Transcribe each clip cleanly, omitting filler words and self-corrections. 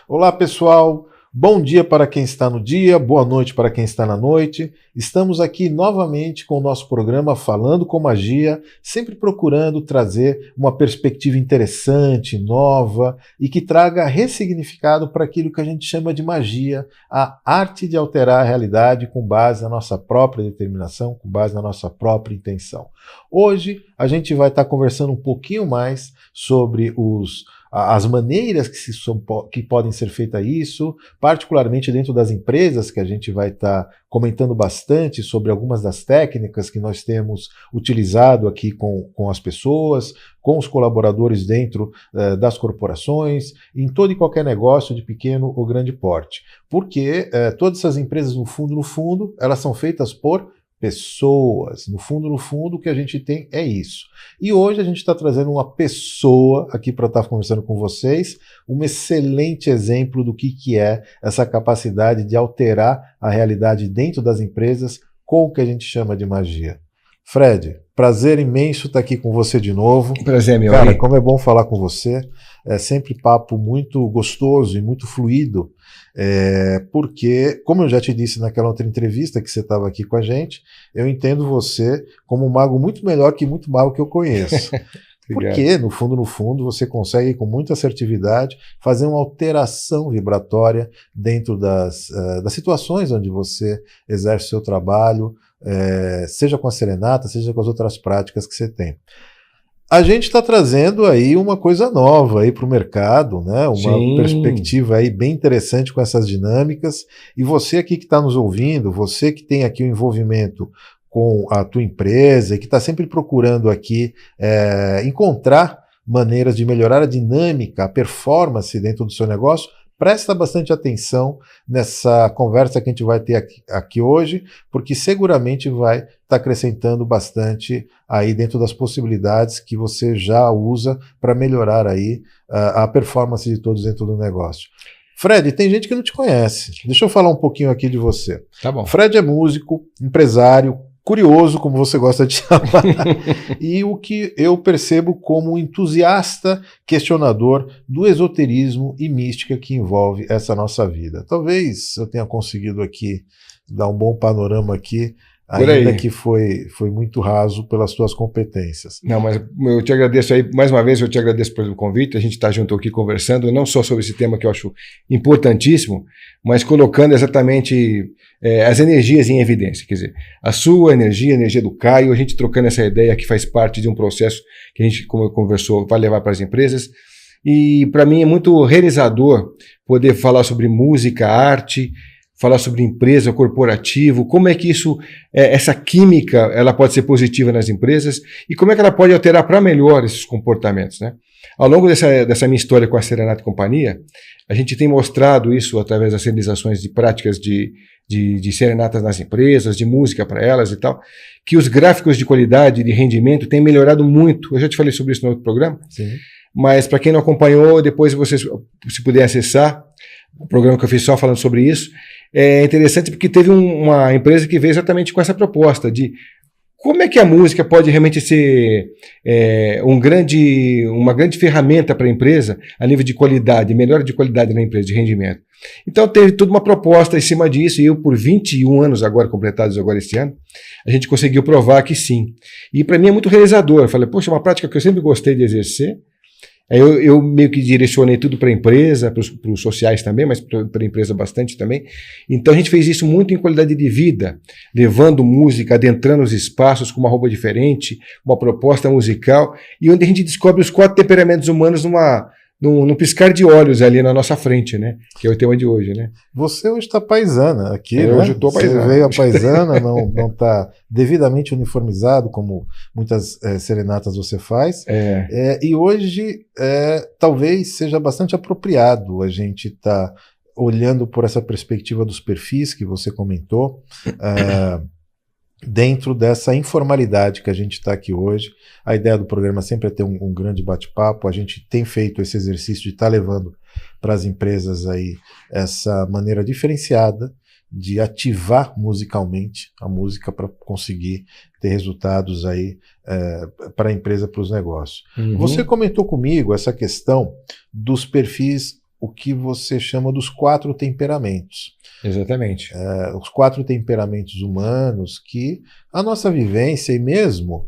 Olá, pessoal. Bom dia para quem está no dia, boa noite para quem está na noite. Estamos aqui novamente com o nosso programa Falando com Magia, sempre procurando trazer uma perspectiva interessante, nova e que traga ressignificado para aquilo que a gente chama de magia, a arte de alterar a realidade com base na nossa própria determinação, com base na nossa própria intenção. Hoje a gente vai estar conversando um pouquinho mais sobre as maneiras que podem ser feitas isso, particularmente dentro das empresas, que a gente vai estar comentando bastante sobre algumas das técnicas que nós temos utilizado aqui com as pessoas, com os colaboradores dentro das corporações, em todo e qualquer negócio de pequeno ou grande porte. Porque todas essas empresas, no fundo, elas são feitas por pessoas. No fundo, o que a gente tem é isso. E hoje a gente está trazendo uma pessoa aqui para estar conversando com vocês, um excelente exemplo do que é essa capacidade de alterar a realidade dentro das empresas com o que a gente chama de magia. Fred, prazer imenso estar aqui com você de novo. Prazer, meu Cara, amigo. como é bom falar com você. É sempre papo muito gostoso e muito fluido, porque, como eu já te disse naquela outra entrevista que você estava aqui com a gente, eu entendo você como um mago muito melhor que muito mago que eu conheço. Porque, no fundo, você consegue, com muita assertividade, fazer uma alteração vibratória dentro das situações onde você exerce o seu trabalho, seja com a serenata, seja com as outras práticas que você tem. A gente está trazendo aí uma coisa nova aí para o mercado, né? Uma perspectiva aí bem interessante com essas dinâmicas. E você aqui que está nos ouvindo, você que tem aqui o envolvimento com a tua empresa e que está sempre procurando aqui encontrar maneiras de melhorar a dinâmica, a performance dentro do seu negócio, presta bastante atenção nessa conversa que a gente vai ter aqui hoje, porque seguramente vai estar acrescentando bastante aí dentro das possibilidades que você já usa para melhorar aí a performance de todos dentro do negócio. Fred, tem gente que não te conhece. Deixa eu falar um pouquinho aqui de você. Tá bom. Fred é músico, empresário, curioso, como você gosta de chamar, e o que eu percebo como um entusiasta questionador do esoterismo e mística que envolve essa nossa vida. Talvez eu tenha conseguido aqui dar um bom panorama aqui, ainda que foi muito raso pelas suas competências. Não, mas eu te agradeço aí, mais uma vez eu te agradeço pelo convite, a gente está junto aqui conversando, não só sobre esse tema que eu acho importantíssimo, mas colocando exatamente as energias em evidência, quer dizer, a sua energia, a energia do Caio, a gente trocando essa ideia que faz parte de um processo que a gente, como conversou, vai levar para as empresas, e para mim é muito realizador poder falar sobre música, arte, falar sobre empresa, corporativo, como é que isso, essa química, ela pode ser positiva nas empresas e como é que ela pode alterar para melhor esses comportamentos, né? Ao longo dessa minha história com a Serenata e Companhia, a gente tem mostrado isso através das realizações de práticas de serenatas nas empresas, de música para elas e tal, que os gráficos de qualidade, de rendimento têm melhorado muito. Eu já te falei sobre isso no outro programa, Sim. Mas para quem não acompanhou, depois você, se puder acessar o programa que eu fiz só falando sobre isso, é interessante porque teve uma empresa que veio exatamente com essa proposta de como é que a música pode realmente ser uma grande ferramenta para a empresa a nível de qualidade, melhora de qualidade na empresa, de rendimento. Então teve toda uma proposta em cima disso e eu, por 21 anos agora, completados agora este ano, a gente conseguiu provar que sim. E para mim é muito realizador. Eu falei, poxa, uma prática que eu sempre gostei de exercer. Aí eu meio que direcionei tudo para a empresa, para os sociais também, mas para a empresa bastante também. Então a gente fez isso muito em qualidade de vida, levando música, adentrando os espaços com uma roupa diferente, uma proposta musical, e onde a gente descobre os 4 temperamentos humanos num piscar de olhos ali na nossa frente, né? Que é o tema de hoje, né? Você hoje está paisana aqui, né? Hoje eu estou paisana. Você veio a paisana, não está devidamente uniformizado, como muitas serenatas você faz. E hoje talvez seja bastante apropriado a gente estar olhando por essa perspectiva dos perfis que você comentou, dentro dessa informalidade que a gente está aqui hoje. A ideia do programa sempre é ter um grande bate-papo. A gente tem feito esse exercício de estar levando para as empresas aí essa maneira diferenciada de ativar musicalmente a música para conseguir ter resultados aí para a empresa, para os negócios. Uhum. Você comentou comigo essa questão dos perfis o que você chama dos 4 temperamentos. Exatamente. Os 4 temperamentos humanos que a nossa vivência e mesmo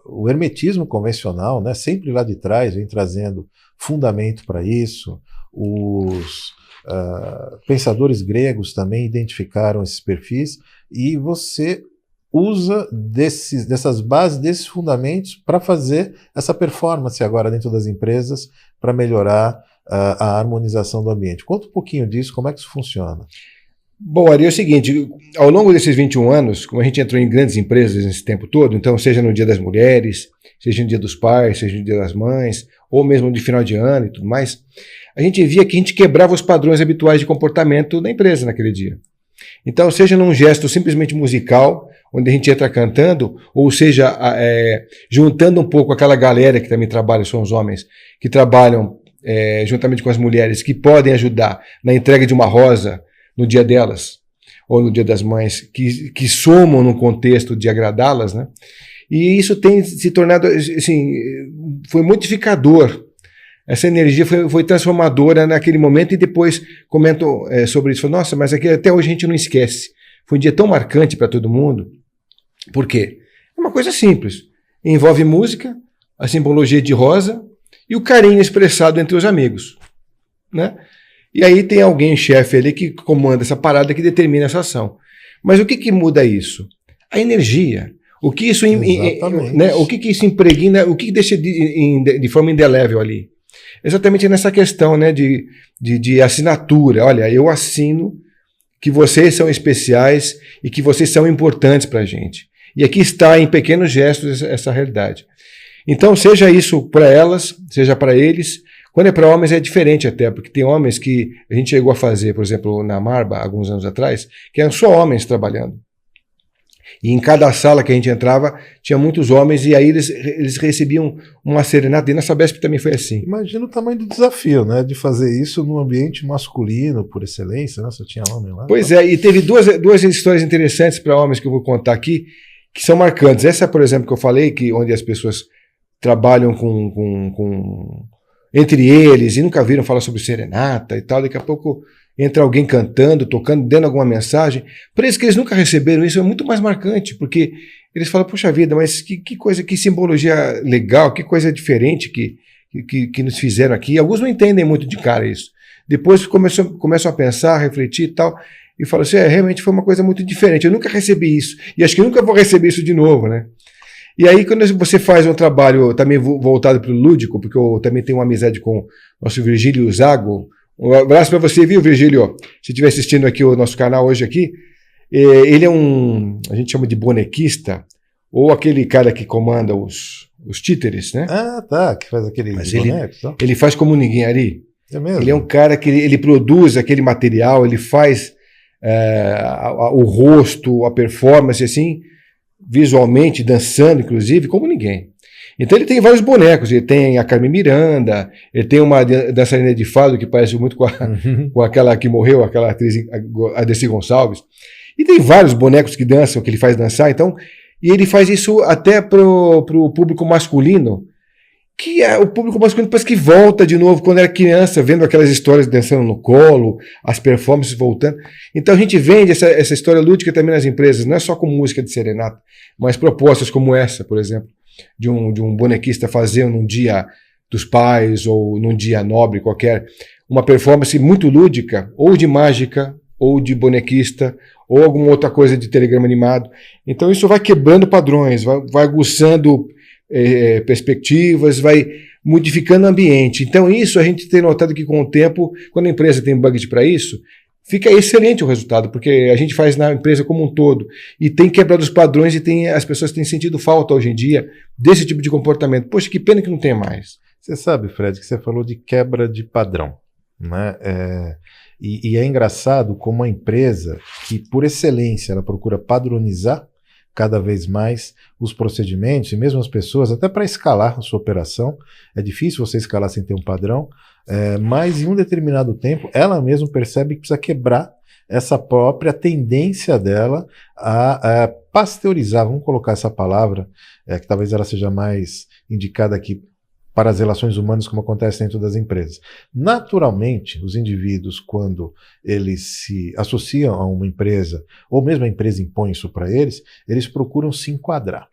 o hermetismo convencional, né, sempre lá de trás vem trazendo fundamento para isso. Os pensadores gregos também identificaram esses perfis e você usa dessas bases, desses fundamentos para fazer essa performance agora dentro das empresas para melhorar a harmonização do ambiente. Conta um pouquinho disso, como é que isso funciona? Bom, Ari, é o seguinte, ao longo desses 21 anos, como a gente entrou em grandes empresas nesse tempo todo, então seja no Dia das Mulheres, seja no Dia dos Pais, seja no Dia das Mães, ou mesmo de final de ano e tudo mais, a gente via que a gente quebrava os padrões habituais de comportamento da empresa naquele dia. Então, seja num gesto simplesmente musical, onde a gente entra cantando, ou seja, juntando um pouco aquela galera que também trabalha, são os homens, que trabalham juntamente com as mulheres, que podem ajudar na entrega de uma rosa no dia delas, ou no dia das mães, que somam no contexto de agradá-las, né? E isso tem se tornado, assim, foi modificador. Essa energia foi transformadora naquele momento e depois comento sobre isso. Nossa, mas aqui até hoje a gente não esquece. Foi um dia tão marcante para todo mundo. Por quê? É uma coisa simples. Envolve música, a simbologia de rosa e o carinho expressado entre os amigos, né? E aí tem alguém, chefe ali, que comanda essa parada, que determina essa ação. Mas o que muda isso? A energia. O que isso, né, o que isso impregna, o que deixa de forma indelével ali? Exatamente nessa questão, né, de assinatura. Olha, eu assino que vocês são especiais e que vocês são importantes para a gente. E aqui está, em pequenos gestos, essa realidade. Então, seja isso para elas, seja para eles. Quando é para homens é diferente até, porque tem homens que a gente chegou a fazer, por exemplo, na Marba, alguns anos atrás, que eram só homens trabalhando. E em cada sala que a gente entrava, tinha muitos homens, e aí eles recebiam uma serenata, e na Sabesp também foi assim. Imagina o tamanho do desafio, né, de fazer isso num ambiente masculino, por excelência, né, só tinha homem lá. Pois é, e teve duas histórias interessantes para homens que eu vou contar aqui, que são marcantes. Essa, por exemplo, que eu falei, onde as pessoas trabalham entre eles e nunca viram falar sobre serenata e tal, daqui a pouco entra alguém cantando, tocando, dando alguma mensagem. Para eles que eles nunca receberam isso, é muito mais marcante, porque eles falam, puxa vida, mas que coisa, que simbologia legal, que coisa diferente que nos fizeram aqui. Alguns não entendem muito de cara isso. Depois começam a pensar, a refletir e tal, e falam assim, realmente foi uma coisa muito diferente, eu nunca recebi isso, e acho que nunca vou receber isso de novo, né? E aí, quando você faz um trabalho também voltado para o lúdico, porque eu também tenho uma amizade com o nosso Virgílio Zago. Um abraço para você, viu, Virgílio? Se estiver assistindo aqui o nosso canal hoje aqui, ele é a gente chama de bonequista, ou aquele cara que comanda os títeres, né? Ah, tá, que faz aqueles bonecos. Ele faz como ninguém ali. É mesmo? Ele é um cara que ele produz aquele material, ele faz o rosto, a performance, assim, visualmente, dançando, inclusive, como ninguém. Então ele tem vários bonecos, ele tem a Carmen Miranda, ele tem uma dançarina de fado que parece muito com aquela que morreu, aquela atriz, a Desi Gonçalves. E tem vários bonecos que dançam, que ele faz dançar, então, e ele faz isso até pro público masculino, que o público masculino parece que volta de novo quando era criança, vendo aquelas histórias dançando no colo, as performances voltando. Então a gente vende essa história lúdica também nas empresas, não é só com música de serenata, mas propostas como essa, por exemplo, de um bonequista fazer num dia dos pais ou num dia nobre qualquer, uma performance muito lúdica, ou de mágica, ou de bonequista, ou alguma outra coisa de telegrama animado. Então isso vai quebrando padrões, vai aguçando perspectivas, vai modificando o ambiente. Então isso a gente tem notado que com o tempo, quando a empresa tem budget para isso, fica excelente o resultado, porque a gente faz na empresa como um todo e tem quebrado os padrões e as pessoas têm sentido falta hoje em dia desse tipo de comportamento. Poxa, que pena que não tem mais. Você sabe, Fred, que você falou de quebra de padrão, né? E é engraçado como a empresa, que por excelência ela procura padronizar cada vez mais os procedimentos e mesmo as pessoas, até para escalar a sua operação. É difícil você escalar sem ter um padrão, mas em um determinado tempo ela mesma percebe que precisa quebrar essa própria tendência dela a pasteurizar, vamos colocar essa palavra, que talvez ela seja mais indicada aqui, para as relações humanas como acontece dentro das empresas. Naturalmente, os indivíduos, quando eles se associam a uma empresa, ou mesmo a empresa impõe isso para eles procuram se enquadrar.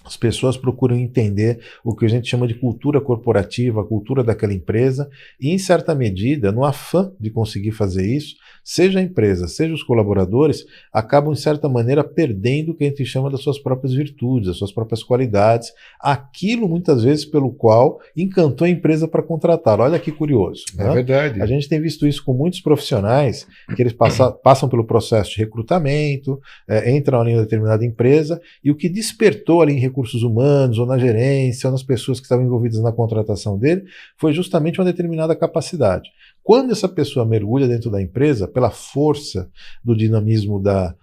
As pessoas procuram entender o que a gente chama de cultura corporativa, a cultura daquela empresa, e, em certa medida, no afã de conseguir fazer isso, seja a empresa, seja os colaboradores, acabam, de certa maneira, perdendo o que a gente chama das suas próprias virtudes, das suas próprias qualidades, aquilo, muitas vezes, pelo qual encantou a empresa para contratar. Olha que curioso. É né? verdade. A gente tem visto isso com muitos profissionais, que eles passam pelo processo de recrutamento, entram ali em uma determinada empresa, e o que despertou ali em recursos humanos, ou na gerência, ou nas pessoas que estavam envolvidas na contratação dele, foi justamente uma determinada capacidade. Quando essa pessoa mergulha dentro da empresa, pela força do dinamismo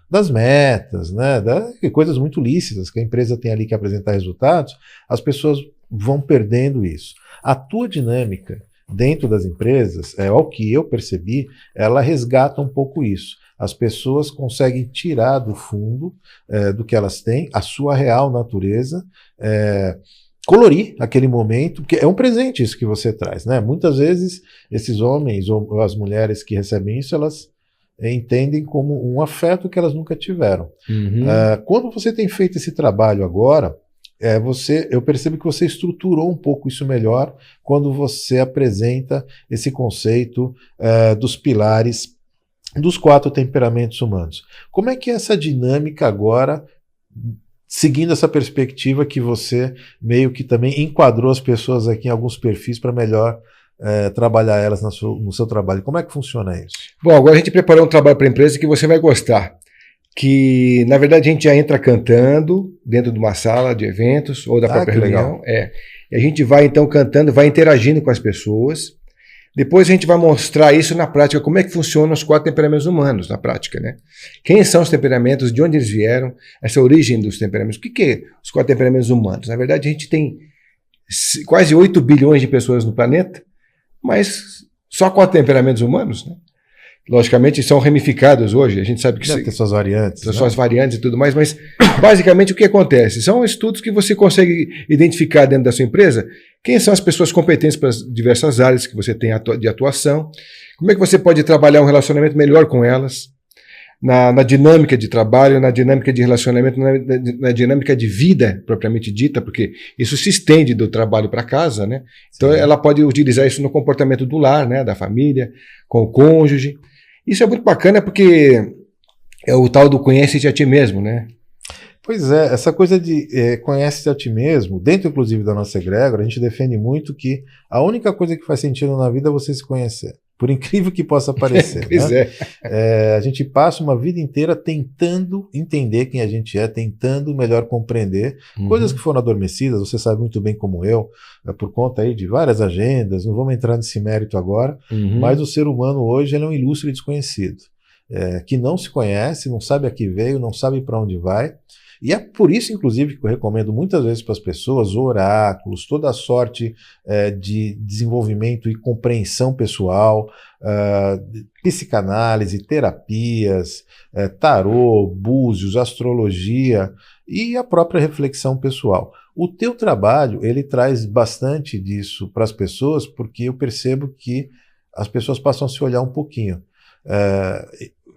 das metas, né, coisas muito lícitas que a empresa tem ali que apresentar resultados, as pessoas vão perdendo isso. A tua dinâmica dentro das empresas, ao que eu percebi, ela resgata um pouco isso. As pessoas conseguem tirar do fundo do que elas têm a sua real natureza, colorir aquele momento, porque é um presente isso que você traz, né? Muitas vezes esses homens ou as mulheres que recebem isso, elas entendem como um afeto que elas nunca tiveram. Uhum. Quando você tem feito esse trabalho agora, eu percebo que você estruturou um pouco isso melhor quando você apresenta esse conceito dos pilares dos 4 temperamentos humanos. Como é que é essa dinâmica agora, seguindo essa perspectiva que você meio que também enquadrou as pessoas aqui em alguns perfis para melhor trabalhar elas no seu trabalho? Como é que funciona isso? Bom, agora a gente preparou um trabalho para a empresa que você vai gostar. Que, na verdade, a gente já entra cantando dentro de uma sala de eventos ou da própria reunião. E a gente vai, então, cantando, vai interagindo com as pessoas. Depois a gente vai mostrar isso na prática, como é que funcionam os 4 temperamentos humanos na prática, né? Quem são os temperamentos, de onde eles vieram, essa origem dos temperamentos. O que é os 4 temperamentos humanos? Na verdade, a gente tem quase 8 bilhões de pessoas no planeta, mas só 4 temperamentos humanos, né? Logicamente, são ramificados hoje, a gente sabe que... Tem suas variantes. Tem suas variantes e tudo mais, mas basicamente o que acontece? São estudos que você consegue identificar dentro da sua empresa quem são as pessoas competentes para as diversas áreas que você tem de atuação, como é que você pode trabalhar um relacionamento melhor com elas, na dinâmica de trabalho, na dinâmica de relacionamento, na dinâmica de vida propriamente dita, porque isso se estende do trabalho para casa, né? Então ela pode utilizar isso no comportamento do lar, né? Da família, com o cônjuge. Isso é muito bacana porque é o tal do conhece-te a ti mesmo, né? Pois é, essa coisa de conhece-te a ti mesmo, dentro inclusive da nossa egrégora, a gente defende muito que a única coisa que faz sentido na vida é você se conhecer. Por incrível que possa parecer. Pois né? A gente passa uma vida inteira tentando entender quem a gente é, tentando melhor compreender coisas que foram adormecidas, você sabe muito bem como eu, por conta aí de várias agendas, não vamos entrar nesse mérito agora, mas o ser humano hoje ele é um ilustre desconhecido, que não se conhece, não sabe a que veio, não sabe para onde vai. E é por isso, inclusive, que eu recomendo muitas vezes para as pessoas oráculos, toda a sorte de desenvolvimento e compreensão pessoal, psicanálise, terapias, tarô, búzios, astrologia e a própria reflexão pessoal. O teu trabalho, ele traz bastante disso para as pessoas, porque eu percebo que as pessoas passam a se olhar um pouquinho.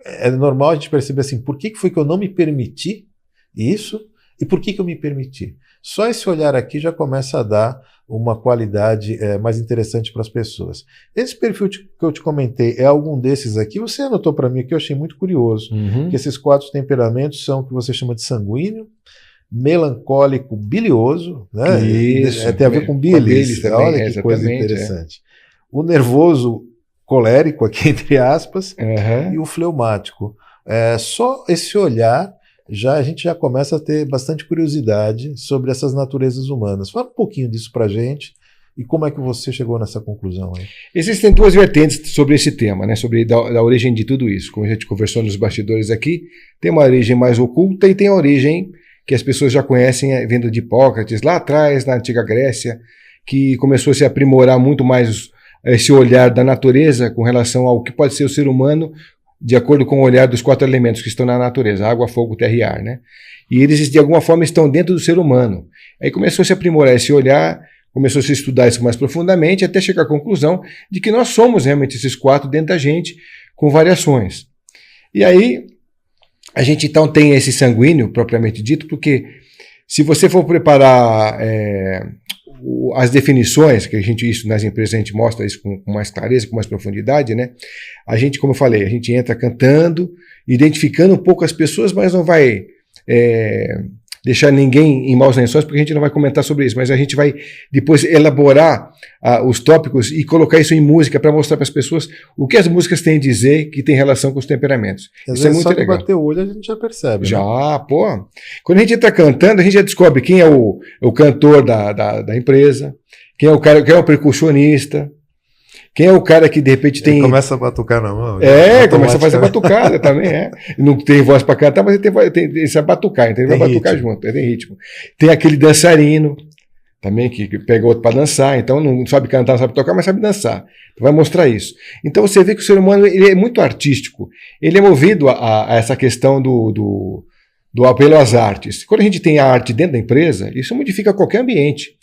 É normal a gente perceber assim, por que foi que eu não me permiti isso, e por que eu me permiti? Só esse olhar aqui já começa a dar uma qualidade mais interessante para as pessoas. Esse perfil que eu te comentei é algum desses aqui? Você anotou para mim que eu achei muito curioso, que esses 4 temperamentos são o que você chama de sanguíneo, melancólico, bilioso, né? Isso, tem a ver com bilis, olha que coisa interessante. O nervoso colérico, aqui entre aspas, e o fleumático. Só esse olhar a gente já começa a ter bastante curiosidade sobre essas naturezas humanas. Fala um pouquinho disso pra gente e como é que você chegou nessa conclusão aí. Existem 2 vertentes sobre esse tema, né? Sobre da origem de tudo isso. Como a gente conversou nos bastidores aqui, tem uma origem mais oculta e tem a origem que as pessoas já conhecem vindo de Hipócrates, lá atrás, na antiga Grécia, que começou a se aprimorar muito mais esse olhar da natureza com relação ao que pode ser o ser humano, de acordo com o olhar dos 4 elementos que estão na natureza, água, fogo, terra e ar, né? E eles, de alguma forma, estão dentro do ser humano. Aí começou a se aprimorar esse olhar começou a se estudar isso mais profundamente, até chegar à conclusão de que nós somos realmente esses 4 dentro da gente, com variações. E aí, a gente então tem esse sanguíneo, propriamente dito, porque se você for preparar as definições, que isso nas empresas a gente mostra isso com mais clareza, com mais profundidade, né? A gente, como eu falei, a gente entra cantando, identificando um pouco as pessoas, mas não vai deixar ninguém em maus lençóis, porque a gente não vai comentar sobre isso, mas a gente vai depois elaborar os tópicos e colocar isso em música para mostrar para as pessoas o que as músicas têm a dizer que tem relação com os temperamentos. Isso é muito só legal. Só bater o olho a gente já percebe. Já, né? pô. Quando a gente está cantando, a gente já descobre quem é o cantor da empresa, quem é o cara, quem é o percussionista, quem é o cara que de repente tem... Ele começa a batucar na mão. Começa a fazer batucada também, Não tem voz para cantar, mas ele sabe batucar, então ele vai batucar junto, tem ritmo. Tem aquele dançarino também que pega outro para dançar, então não sabe cantar, não sabe tocar, mas sabe dançar. Então vai mostrar isso. Então você vê que o ser humano ele é muito artístico, ele é movido a essa questão do apelo às artes. Quando a gente tem a arte dentro da empresa, isso modifica qualquer ambiente.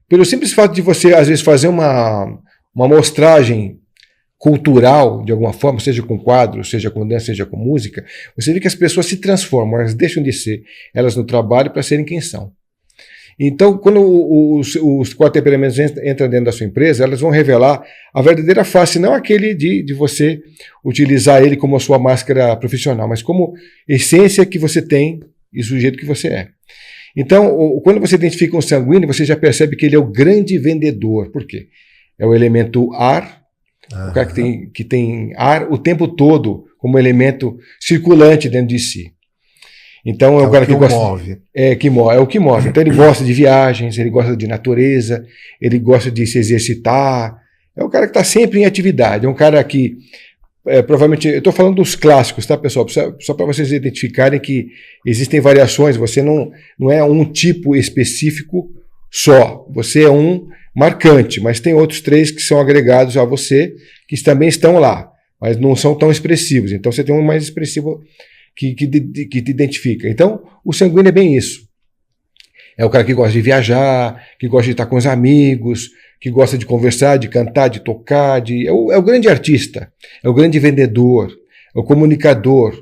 Pelo simples fato de você, às vezes, fazer uma amostragem cultural, de alguma forma, seja com quadros, seja com dança, seja com música, você vê que as pessoas se transformam, elas deixam de ser elas no trabalho para serem quem são. Então, quando os 4 temperamentos entram dentro da sua empresa, elas vão revelar a verdadeira face, não aquele de você utilizar ele como a sua máscara profissional, mas como essência que você tem e sujeito que você é. Então, quando você identifica um sanguíneo, você já percebe que ele é o grande vendedor. Por quê? É o elemento ar, o cara que tem ar o tempo todo como elemento circulante dentro de si. Então é o cara que gosta. Move. É o que move. Então ele gosta de viagens, ele gosta de natureza, ele gosta de se exercitar. É um cara que está sempre em atividade. É um cara que provavelmente. Eu estou falando dos clássicos, tá, pessoal? Só para vocês identificarem que existem variações. Você não é um tipo específico só. Você é um marcante, mas tem outros 3 que são agregados a você, que também estão lá, mas não são tão expressivos. Então você tem um mais expressivo que te identifica. Então, o sanguíneo é bem isso. É o cara que gosta de viajar, que gosta de estar com os amigos, que gosta de conversar, de cantar, de tocar. É o grande artista, é o grande vendedor, é o comunicador,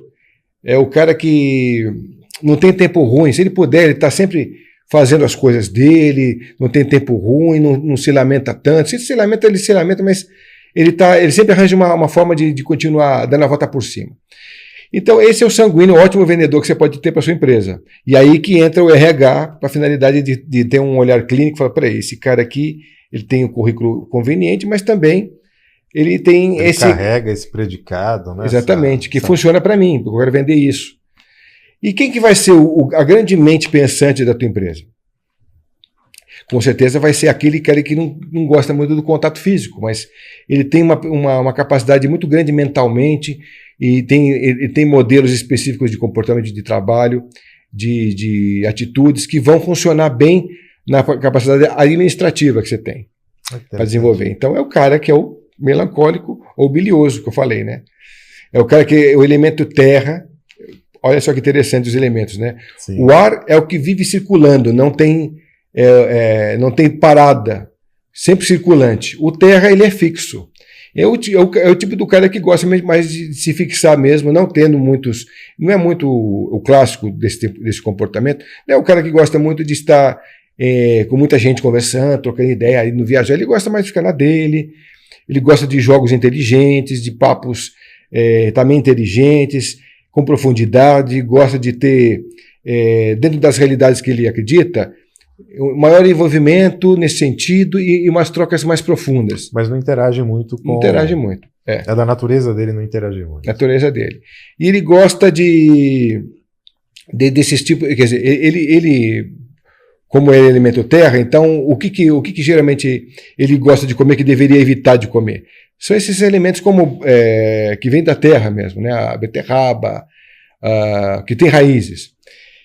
é o cara que não tem tempo ruim. Se ele puder, ele está sempre fazendo as coisas dele, não tem tempo ruim, não se lamenta tanto. Se se lamenta, mas ele sempre arranja uma forma de continuar dando a volta por cima. Então, esse é o sanguíneo, ótimo vendedor que você pode ter para sua empresa. E aí que entra o RH para a finalidade de ter um olhar clínico e falar, peraí, esse cara aqui, ele tem um currículo conveniente, mas também ele tem ele carrega esse predicado, né? Exatamente, que funciona para mim, porque eu quero vender isso. E quem que vai ser a grande mente pensante da tua empresa? Com certeza vai ser aquele cara que não gosta muito do contato físico, mas ele tem uma capacidade muito grande mentalmente e ele tem modelos específicos de comportamento de trabalho, de atitudes que vão funcionar bem na capacidade administrativa que você tem para desenvolver. Então é o cara que é o melancólico ou bilioso, que eu falei, né? É o cara que é o elemento terra. Olha só que interessante os elementos, né? Sim. O ar é o que vive circulando, não tem parada, sempre circulante. O terra, ele é fixo. É o tipo do cara que gosta mais de se fixar mesmo, não tendo muitos... Não é muito o clássico desse comportamento. Não é o cara que gosta muito de estar com muita gente conversando, trocando ideia, aí no viajar. Ele gosta mais de ficar na dele, ele gosta de jogos inteligentes, de papos também inteligentes, com profundidade, gosta de ter, dentro das realidades que ele acredita, um maior envolvimento nesse sentido e umas trocas mais profundas. Mas não interage muito com... Não interage muito. É da natureza dele não interagir muito. Natureza dele. E ele gosta desses tipos... Quer dizer, ele como é elemento terra, então o que geralmente ele gosta de comer que deveria evitar de comer? São esses elementos como que vêm da terra mesmo, né? A beterraba, que tem raízes,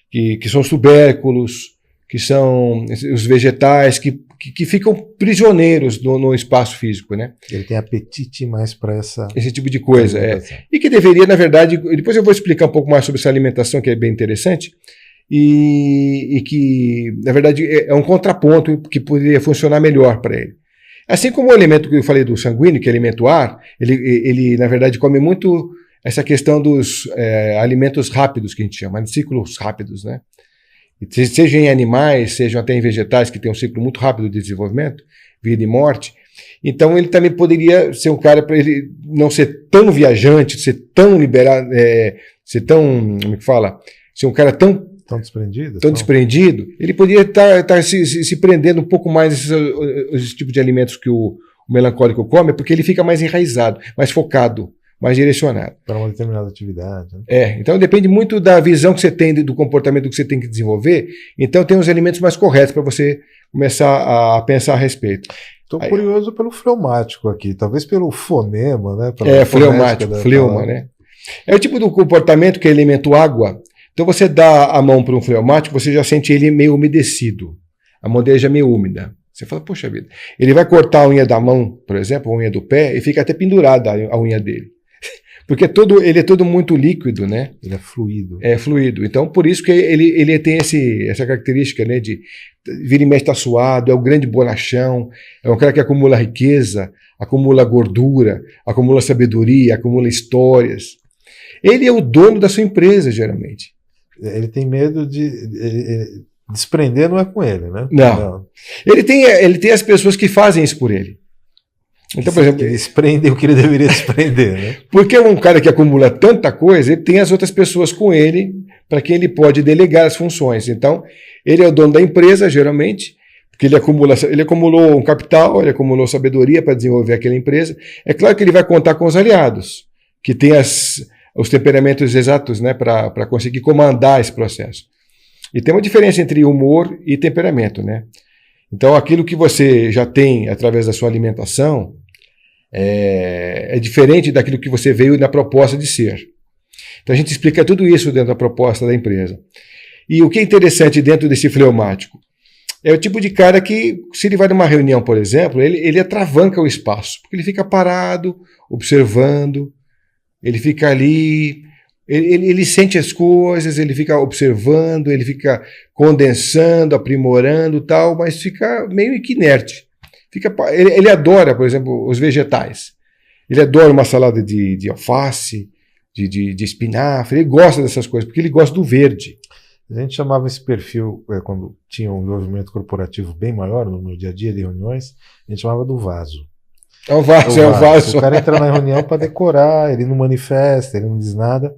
que são os tubérculos, que são os vegetais que ficam prisioneiros no espaço físico, né? Ele tem apetite mais para esse tipo de coisa. E que deveria, na verdade, depois eu vou explicar um pouco mais sobre essa alimentação, que é bem interessante, e que, na verdade, é um contraponto que poderia funcionar melhor para ele. Assim como o elemento que eu falei do sanguíneo, que alimenta o ar, ele na verdade, come muito essa questão dos alimentos rápidos, que a gente chama, de ciclos rápidos, né? Seja em animais, seja até em vegetais, que tem um ciclo muito rápido de desenvolvimento, vida e morte. Então, ele também poderia ser um cara para ele não ser tão viajante, ser tão liberado, ser tão, como é que fala? Ser um cara tão desprendido, ele poderia estar se prendendo um pouco mais esse tipo de alimentos que o melancólico come, porque ele fica mais enraizado, mais focado, mais direcionado. Para uma determinada atividade. Né? Então depende muito da visão que você tem do comportamento que você tem que desenvolver. Então tem os alimentos mais corretos para você começar a pensar a respeito. Estou curioso pelo fleumático aqui, talvez pelo fonema, né? Fleumático, fleuma, né? É o tipo do comportamento que alimenta água. Então você dá a mão para um fleumático, você já sente ele meio umedecido. A mão dele já é meio úmida. Você fala, poxa vida. Ele vai cortar a unha da mão, por exemplo, a unha do pé, e fica até pendurada a unha dele. Porque ele é todo muito líquido, né? Ele é fluido. É fluido. Então, por isso que ele tem essa característica, né? De vira e mexe tá suado, é o grande bonachão, é um cara que acumula riqueza, acumula gordura, acumula sabedoria, acumula histórias. Ele é o dono da sua empresa, geralmente. Ele tem medo de desprender, não é com ele, né? Não. Ele tem as pessoas que fazem isso por ele. Então, por exemplo, eles prendem o que ele deveria desprender, né? Porque um cara que acumula tanta coisa, ele tem as outras pessoas com ele para quem ele pode delegar as funções. Então, ele é o dono da empresa, geralmente, porque ele acumulou um capital, ele acumulou sabedoria para desenvolver aquela empresa. É claro que ele vai contar com os aliados, que têm os temperamentos exatos, né, para conseguir comandar esse processo. E tem uma diferença entre humor e temperamento, né? Então, aquilo que você já tem através da sua alimentação é diferente daquilo que você veio na proposta de ser. Então, a gente explica tudo isso dentro da proposta da empresa. E o que é interessante dentro desse fleumático é o tipo de cara que, se ele vai numa reunião, por exemplo, ele atravanca o espaço, porque ele fica parado, observando, ele fica ali, ele sente as coisas, ele fica observando, ele fica condensando, aprimorando e tal, mas fica meio que inerte. Ele adora, por exemplo, os vegetais. Ele adora uma salada de alface, de espinafre, ele gosta dessas coisas, porque ele gosta do verde. A gente chamava esse perfil, quando tinha um envolvimento corporativo bem maior, no meu dia a dia de reuniões, a gente chamava do vaso. É o vaso. O cara entra na reunião para decorar, ele não manifesta, ele não diz nada.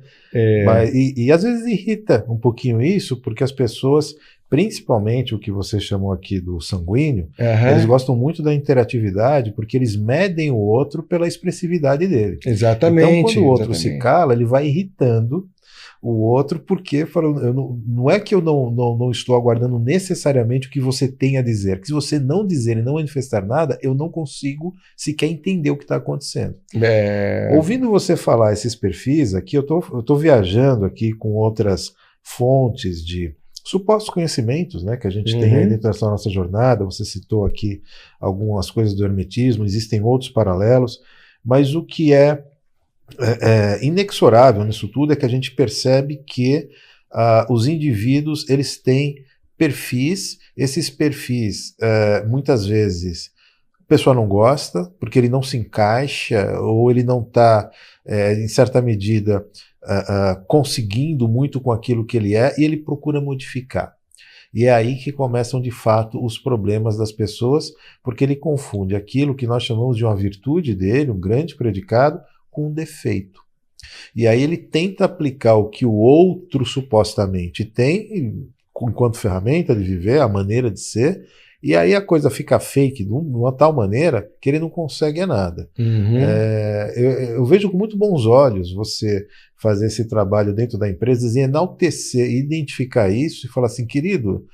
E às vezes irrita um pouquinho isso, porque as pessoas, principalmente o que você chamou aqui do sanguíneo, eles gostam muito da interatividade, porque eles medem o outro pela expressividade dele. Exatamente. Então, quando o outro se cala, ele vai irritando o outro, porque não é que eu não estou aguardando necessariamente o que você tem a dizer, que se você não dizer e não manifestar nada, eu não consigo sequer entender o que está acontecendo. Ouvindo você falar esses perfis aqui, eu estou viajando aqui com outras fontes de supostos conhecimentos, né, que a gente tem aí dentro dessa nossa jornada. Você citou aqui algumas coisas do hermetismo, existem outros paralelos, mas o que é inexorável nisso tudo é que a gente percebe que os indivíduos, eles têm perfis, esses perfis muitas vezes a pessoa não gosta, porque ele não se encaixa, ou ele não está, em certa medida, conseguindo muito com aquilo que ele é, e ele procura modificar. E é aí que começam de fato os problemas das pessoas, porque ele confunde aquilo que nós chamamos de uma virtude dele, um grande predicado, com um defeito. E aí ele tenta aplicar o que o outro supostamente tem enquanto ferramenta de viver, a maneira de ser, e aí a coisa fica fake de uma tal maneira que ele não consegue nada. Eu vejo com muito bons olhos você fazer esse trabalho dentro da empresa e enaltecer, identificar isso e falar assim, querido,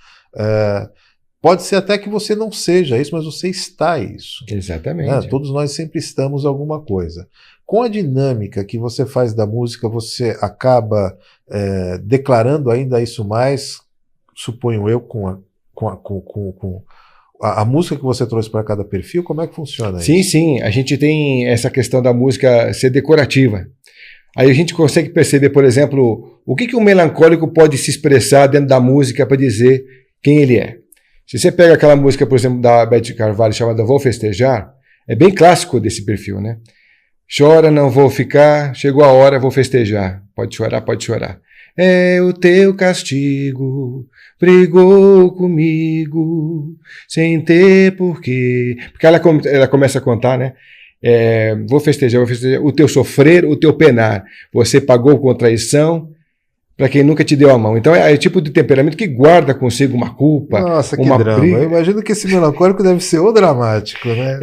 pode ser até que você não seja isso, mas você está isso. Exatamente. Todos nós sempre estamos alguma coisa. Com a dinâmica que você faz da música, você acaba declarando ainda isso mais, suponho eu, com a música que você trouxe para cada perfil. Como é que funciona isso? Sim. A gente tem essa questão da música ser decorativa. Aí a gente consegue perceber, por exemplo, o que um melancólico pode se expressar dentro da música para dizer quem ele é. Se você pega aquela música, por exemplo, da Beth Carvalho chamada Vou Festejar, é bem clássico desse perfil, né? Chora, não vou ficar, chegou a hora, vou festejar. Pode chorar, pode chorar. É o teu castigo, brigou comigo, sem ter porquê. Porque ela começa a contar, né? Vou festejar, o teu sofrer, o teu penar. Você pagou com traição para quem nunca te deu a mão. Então é o tipo de temperamento que guarda consigo uma culpa. Nossa, que uma drama. briga. Eu imagino que esse melancólico deve ser o dramático, né?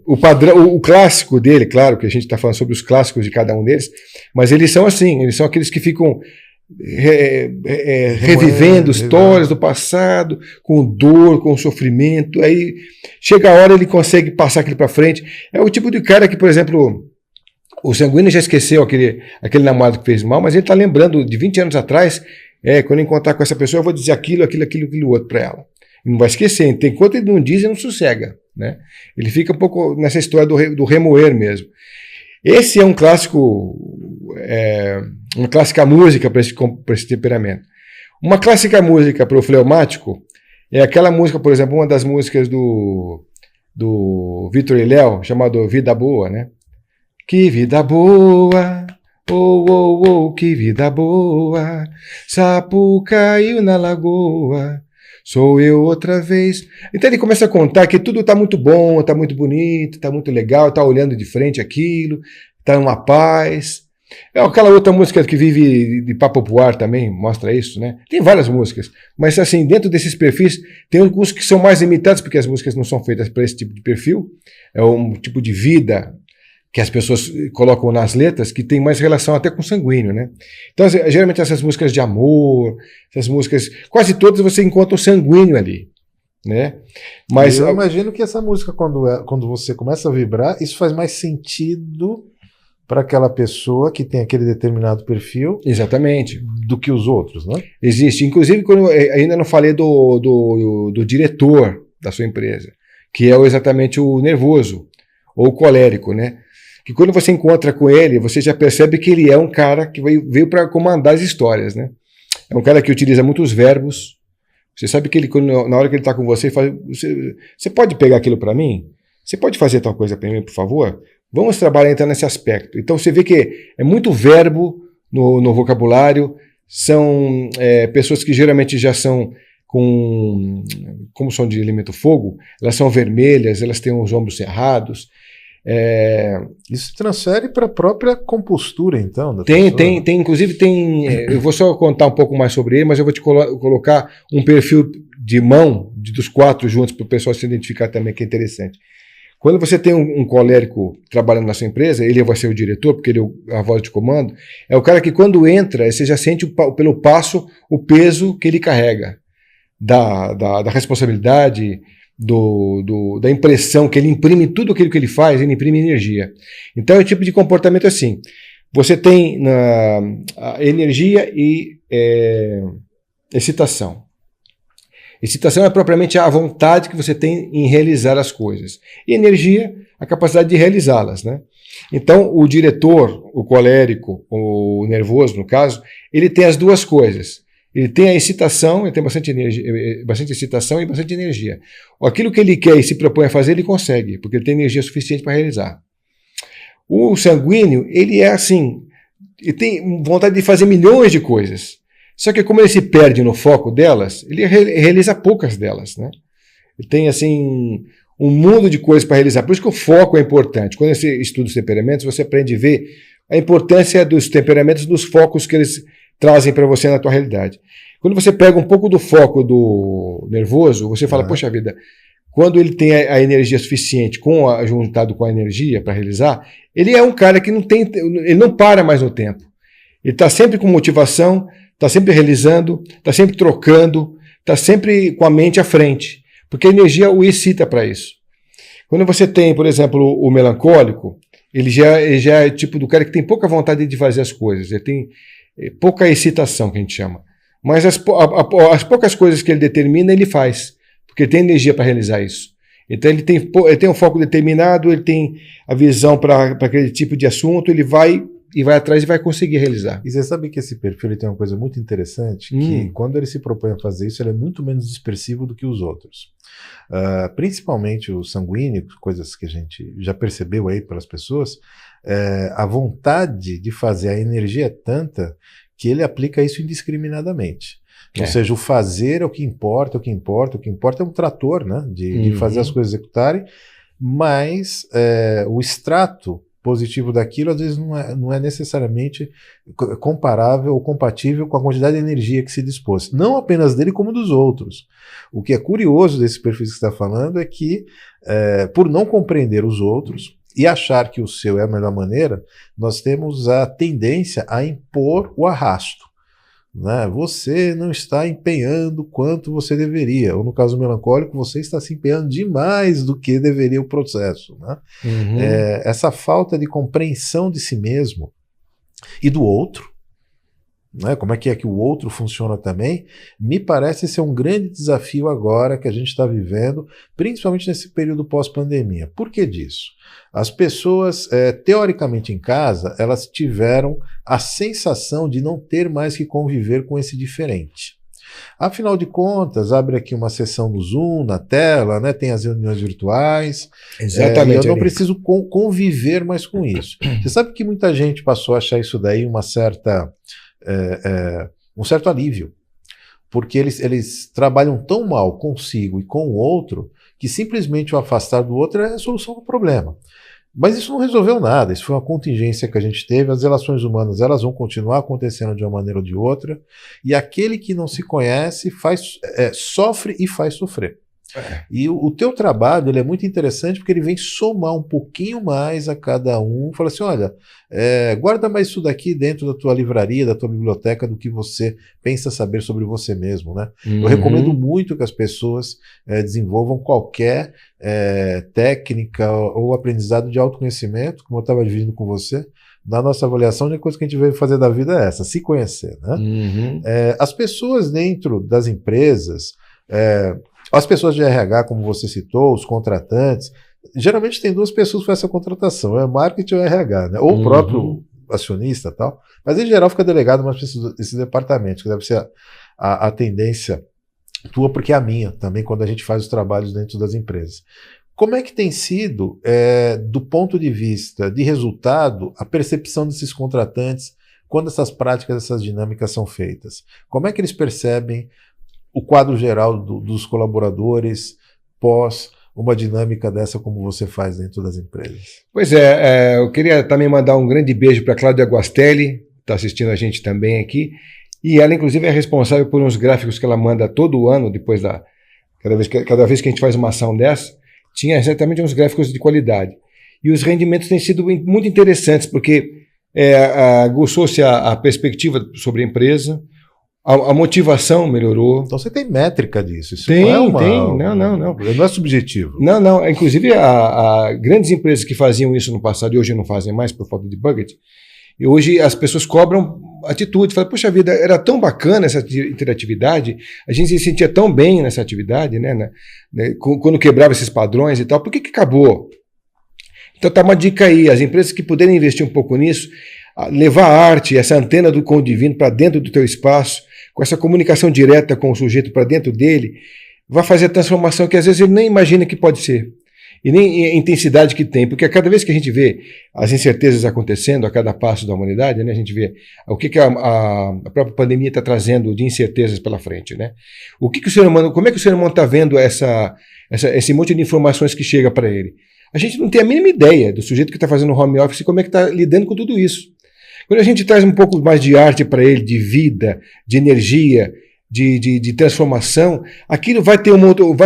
O padrão, o clássico dele, claro que a gente está falando sobre os clássicos de cada um deles, mas eles são assim, eles são aqueles que ficam revivendo histórias do passado, com dor, com sofrimento. Aí chega a hora, ele consegue passar aquilo para frente. É o tipo de cara que, por exemplo, o sanguíneo já esqueceu aquele namorado que fez mal, mas ele está lembrando de 20 anos atrás. Quando eu encontrar com essa pessoa, eu vou dizer aquilo outro para ela. Ele não vai esquecer. Enquanto ele não diz, ele não sossega, né? Ele fica um pouco nessa história do remoer mesmo. Esse é um clássico, uma clássica música para esse temperamento. Uma clássica música para o fleumático é aquela música, por exemplo, uma das músicas do Vitor e Léo, chamado Vida Boa, né? Que vida boa, oh, oh, oh, que vida boa, sapo caiu na lagoa, sou eu outra vez. Então ele começa a contar que tudo está muito bom, está muito bonito, está muito legal, está olhando de frente aquilo, está numa paz. É aquela outra música que vive de papo pro ar também, mostra isso, né? Tem várias músicas, mas assim, dentro desses perfis, tem alguns que são mais imitados, porque as músicas não são feitas para esse tipo de perfil, é um tipo de vida que as pessoas colocam nas letras, que tem mais relação até com o sanguíneo, né? Então, geralmente essas músicas de amor, essas músicas, quase todas você encontra o sanguíneo ali, né? Mas eu imagino que essa música, quando você começa a vibrar, isso faz mais sentido para aquela pessoa que tem aquele determinado perfil. Exatamente. Do que os outros, né? Existe. Inclusive, quando eu ainda não falei do diretor da sua empresa, que é exatamente o nervoso, ou o colérico, né? Que quando você encontra com ele, você já percebe que ele é um cara que veio para comandar as histórias, né? É um cara que utiliza muitos verbos. Você sabe que ele, na hora que ele está com você, fala, você pode pegar aquilo para mim? Você pode fazer tal coisa para mim, por favor? Vamos trabalhar então nesse aspecto. Então você vê que é muito verbo no vocabulário, são pessoas que geralmente já são como são de elemento fogo, elas são vermelhas, elas têm os ombros cerrados. Isso transfere para a própria compostura, então? Inclusive eu vou só contar um pouco mais sobre ele, mas eu vou te colocar um perfil de mão dos 4 juntos para o pessoal se identificar também, que é interessante. Quando você tem um colérico trabalhando na sua empresa, ele vai ser o diretor, porque ele é a voz de comando, é o cara que quando entra, você já sente pelo passo o peso que ele carrega, da responsabilidade, da impressão que ele imprime, tudo aquilo que ele faz, ele imprime energia. Então é o tipo de comportamento assim. Você tem a energia e excitação. Excitação é propriamente a vontade que você tem em realizar as coisas. E energia, a capacidade de realizá-las, né? Então, o diretor, o colérico, o nervoso, no caso, ele tem as duas coisas. Ele tem a excitação, ele tem bastante excitação e bastante energia. Aquilo que ele quer e se propõe a fazer, ele consegue, porque ele tem energia suficiente para realizar. O sanguíneo, ele é assim, ele tem vontade de fazer milhões de coisas. Só que como ele se perde no foco delas, ele realiza poucas delas, né? Ele tem, assim, um mundo de coisas para realizar. Por isso que o foco é importante. Quando você estuda os temperamentos, você aprende a ver a importância dos temperamentos, dos focos que eles trazem para você na tua realidade. Quando você pega um pouco do foco do nervoso, você fala, poxa vida, quando ele tem a energia suficiente juntado com a energia para realizar, ele é um cara que ele não para mais no tempo. Ele está sempre com motivação, está sempre realizando, está sempre trocando, está sempre com a mente à frente, porque a energia o excita para isso. Quando você tem, por exemplo, o melancólico, ele já é tipo do cara que tem pouca vontade de fazer as coisas, ele tem pouca excitação, que a gente chama. Mas as poucas coisas que ele determina, ele faz, porque ele tem energia para realizar isso. Então ele tem um foco determinado, ele tem a visão para aquele tipo de assunto, ele vai e vai atrás e vai conseguir realizar. E você sabe que esse perfil ele tem uma coisa muito interessante, que quando ele se propõe a fazer isso, ele é muito menos dispersivo do que os outros. Principalmente o sanguíneo, coisas que a gente já percebeu aí pelas pessoas, a vontade de fazer a energia é tanta que ele aplica isso indiscriminadamente. Ou seja, o fazer é o que importa, o que importa, o que importa é um trator, né, de fazer as coisas executarem, mas o extrato positivo daquilo às vezes não é necessariamente comparável ou compatível com a quantidade de energia que se dispôs. Não apenas dele, como dos outros. O que é curioso desse perfil que você está falando é que, por não compreender os outros e achar que o seu é a melhor maneira, nós temos a tendência a impor o arrasto. Né? Você não está empenhando quanto você deveria, ou no caso melancólico, você está se empenhando demais do que deveria o processo. Né? Essa falta de compreensão de si mesmo e do outro, né? Como é que o outro funciona também, me parece ser um grande desafio agora que a gente está vivendo, principalmente nesse período pós-pandemia. Por que disso? As pessoas, teoricamente em casa, elas tiveram a sensação de não ter mais que conviver com esse diferente. Afinal de contas, abre aqui uma sessão do Zoom na tela, né? Tem as reuniões virtuais. Exatamente. Eu não preciso conviver mais com isso. Você sabe que muita gente passou a achar isso daí um certo alívio, porque eles trabalham tão mal consigo e com o outro que simplesmente o afastar do outro é a solução do problema. Mas isso não resolveu nada, isso foi uma contingência que a gente teve, as relações humanas elas vão continuar acontecendo de uma maneira ou de outra, e aquele que não se conhece sofre e faz sofrer. E o teu trabalho ele é muito interessante porque ele vem somar um pouquinho mais a cada um, fala assim, olha, guarda mais isso daqui dentro da tua livraria, da tua biblioteca, do que você pensa saber sobre você mesmo, né? Eu recomendo muito que as pessoas desenvolvam qualquer técnica ou aprendizado de autoconhecimento, como eu estava dividindo com você. Na nossa avaliação, a única coisa que a gente veio fazer da vida é essa, se conhecer, né? As pessoas dentro das empresas, as pessoas de RH, como você citou, os contratantes, geralmente tem duas pessoas para essa contratação, é marketing ou RH, né? Ou o próprio acionista e tal, mas em geral fica delegado mais para esses departamentos, que deve ser a tendência tua, porque é a minha também, quando a gente faz os trabalhos dentro das empresas. Como é que tem sido, do ponto de vista de resultado, a percepção desses contratantes quando essas práticas, essas dinâmicas são feitas? Como é que eles percebem o quadro geral dos colaboradores pós uma dinâmica dessa como você faz dentro das empresas? Pois eu queria também mandar um grande beijo para a Cláudia Guastelli, que está assistindo a gente também aqui, e ela inclusive é responsável por uns gráficos que ela manda todo ano, depois cada vez que a gente faz uma ação dessa, tinha exatamente uns gráficos de qualidade. E os rendimentos têm sido muito interessantes, porque aguçou-se a perspectiva sobre a empresa, a motivação melhorou. Então você tem métrica disso. Isso tem. Não. Não é subjetivo. Não. Inclusive, grandes empresas que faziam isso no passado e hoje não fazem mais por falta de budget, e hoje as pessoas cobram atitude. Falam, poxa vida, era tão bacana essa interatividade, a gente se sentia tão bem nessa atividade, né, quando quebrava esses padrões e tal. Por que acabou? Então tá uma dica aí, as empresas que puderem investir um pouco nisso, levar a arte, essa antena com o divino para dentro do teu espaço, com essa comunicação direta com o sujeito para dentro dele, vai fazer a transformação que às vezes ele nem imagina que pode ser. E nem a intensidade que tem, porque a cada vez que a gente vê as incertezas acontecendo a cada passo da humanidade, né, a gente vê o que a própria pandemia está trazendo de incertezas pela frente, né? O ser humano, como é que o ser humano está vendo esse monte de informações que chega para ele? A gente não tem a mínima ideia do sujeito que está fazendo home office, como é que está lidando com tudo isso. Quando a gente traz um pouco mais de arte para ele, de vida, de energia, de transformação, aquilo vai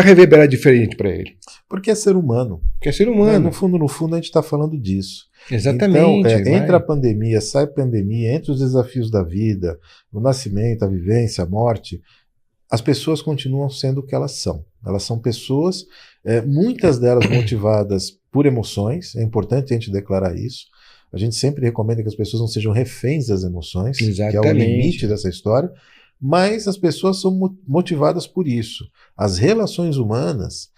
reverberar diferente para ele. Porque é ser humano. Porque é ser humano. No fundo, a gente está falando disso. Exatamente. Então, entre a pandemia, sai a pandemia, entre os desafios da vida, o nascimento, a vivência, a morte, as pessoas continuam sendo o que elas são. Elas são pessoas, muitas delas motivadas por emoções, é importante a gente declarar isso. A gente sempre recomenda que as pessoas não sejam reféns das emoções, exatamente, que é o limite dessa história, mas as pessoas são motivadas por isso. As relações humanas,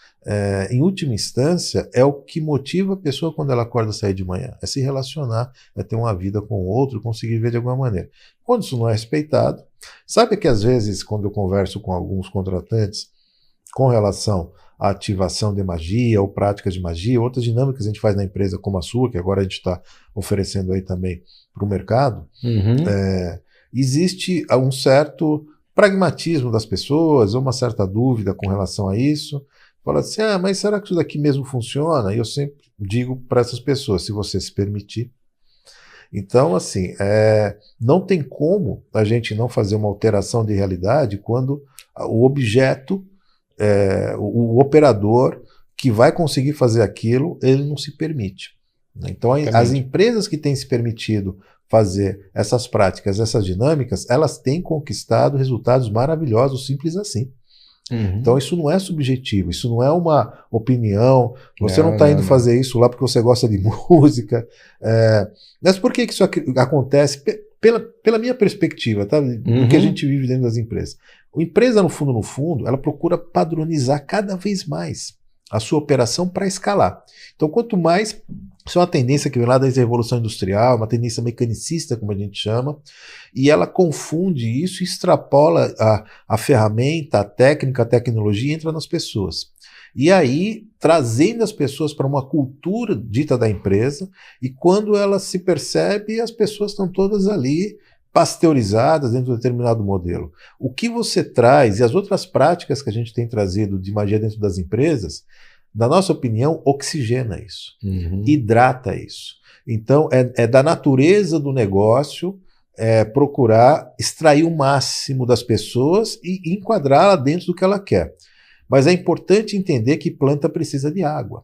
em última instância, é o que motiva a pessoa quando ela acorda a sair de manhã. É se relacionar, é ter uma vida com o outro, conseguir ver de alguma maneira. Quando isso não é respeitado, sabe que às vezes, quando eu converso com alguns contratantes com relação à ativação de magia ou práticas de magia, outras dinâmicas a gente faz na empresa como a sua, que agora a gente está oferecendo aí também para o mercado, existe um certo pragmatismo das pessoas, ou uma certa dúvida com relação a isso. Fala assim, mas será que isso daqui mesmo funciona? E eu sempre digo para essas pessoas, se você se permitir. Então, assim, não tem como a gente não fazer uma alteração de realidade quando o objeto, o operador que vai conseguir fazer aquilo, ele não se permite. Então, as empresas que têm se permitido fazer essas práticas, essas dinâmicas, elas têm conquistado resultados maravilhosos, simples assim. Então isso não é subjetivo, isso não é uma opinião, você não está indo fazer isso lá porque você gosta de música. Mas por que isso acontece? Pela minha perspectiva, tá? Do que a gente vive dentro das empresas. A empresa, no fundo, ela procura padronizar cada vez mais a sua operação para escalar. Então, quanto mais... Isso é uma tendência que vem lá da Revolução Industrial, uma tendência mecanicista, como a gente chama, e ela confunde isso e extrapola a ferramenta, a técnica, a tecnologia e entra nas pessoas. E aí, trazendo as pessoas para uma cultura dita da empresa, e quando ela se percebe, as pessoas estão todas ali pasteurizadas dentro de um determinado modelo. O que você traz, e as outras práticas que a gente tem trazido de magia dentro das empresas, na nossa opinião, oxigena isso, hidrata isso. Então, é da natureza do negócio procurar extrair o máximo das pessoas e enquadrá-la dentro do que ela quer. Mas é importante entender que planta precisa de água.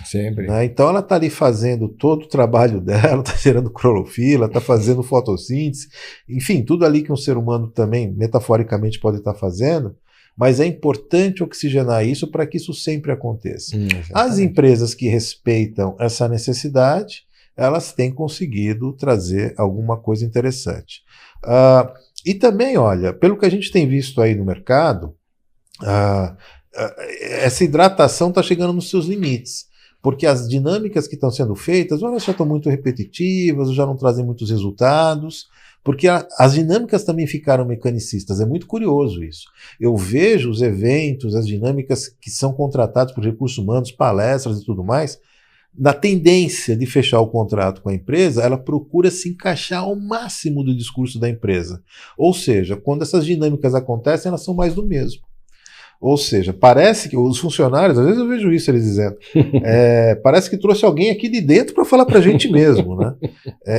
Sempre. Né? Então, ela está ali fazendo todo o trabalho dela, está gerando clorofila, está fazendo fotossíntese, enfim, tudo ali que um ser humano também, metaforicamente, pode estar fazendo. Mas é importante oxigenar isso para que isso sempre aconteça. As empresas que respeitam essa necessidade, elas têm conseguido trazer alguma coisa interessante. E também, olha, pelo que a gente tem visto aí no mercado, essa hidratação está chegando nos seus limites. Porque as dinâmicas que estão sendo feitas, ou elas já estão muito repetitivas, ou já não trazem muitos resultados. Porque as dinâmicas também ficaram mecanicistas. É muito curioso isso. Eu vejo os eventos, as dinâmicas que são contratados por recursos humanos, palestras e tudo mais, na tendência de fechar o contrato com a empresa, ela procura se encaixar ao máximo do discurso da empresa. Ou seja, quando essas dinâmicas acontecem, elas são mais do mesmo. Ou seja, parece que os funcionários, às vezes eu vejo isso eles dizendo, parece que trouxe alguém aqui de dentro para falar para a gente mesmo, né?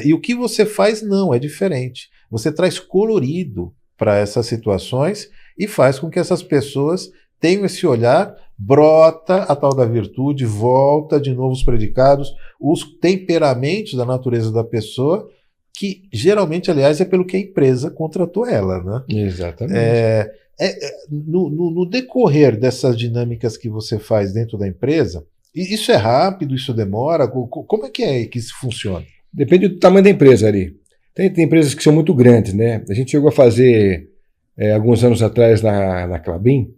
E o que você faz não, é diferente. Você traz colorido para essas situações e faz com que essas pessoas tenham esse olhar, brota a tal da virtude, volta de novo os predicados, os temperamentos da natureza da pessoa, que geralmente, aliás, é pelo que a empresa contratou ela, né? Exatamente. No decorrer dessas dinâmicas que você faz dentro da empresa, isso é rápido, isso demora? Como é que isso funciona? Depende do tamanho da empresa ali. Tem empresas que são muito grandes, né? A gente chegou a fazer alguns anos atrás na Klabin,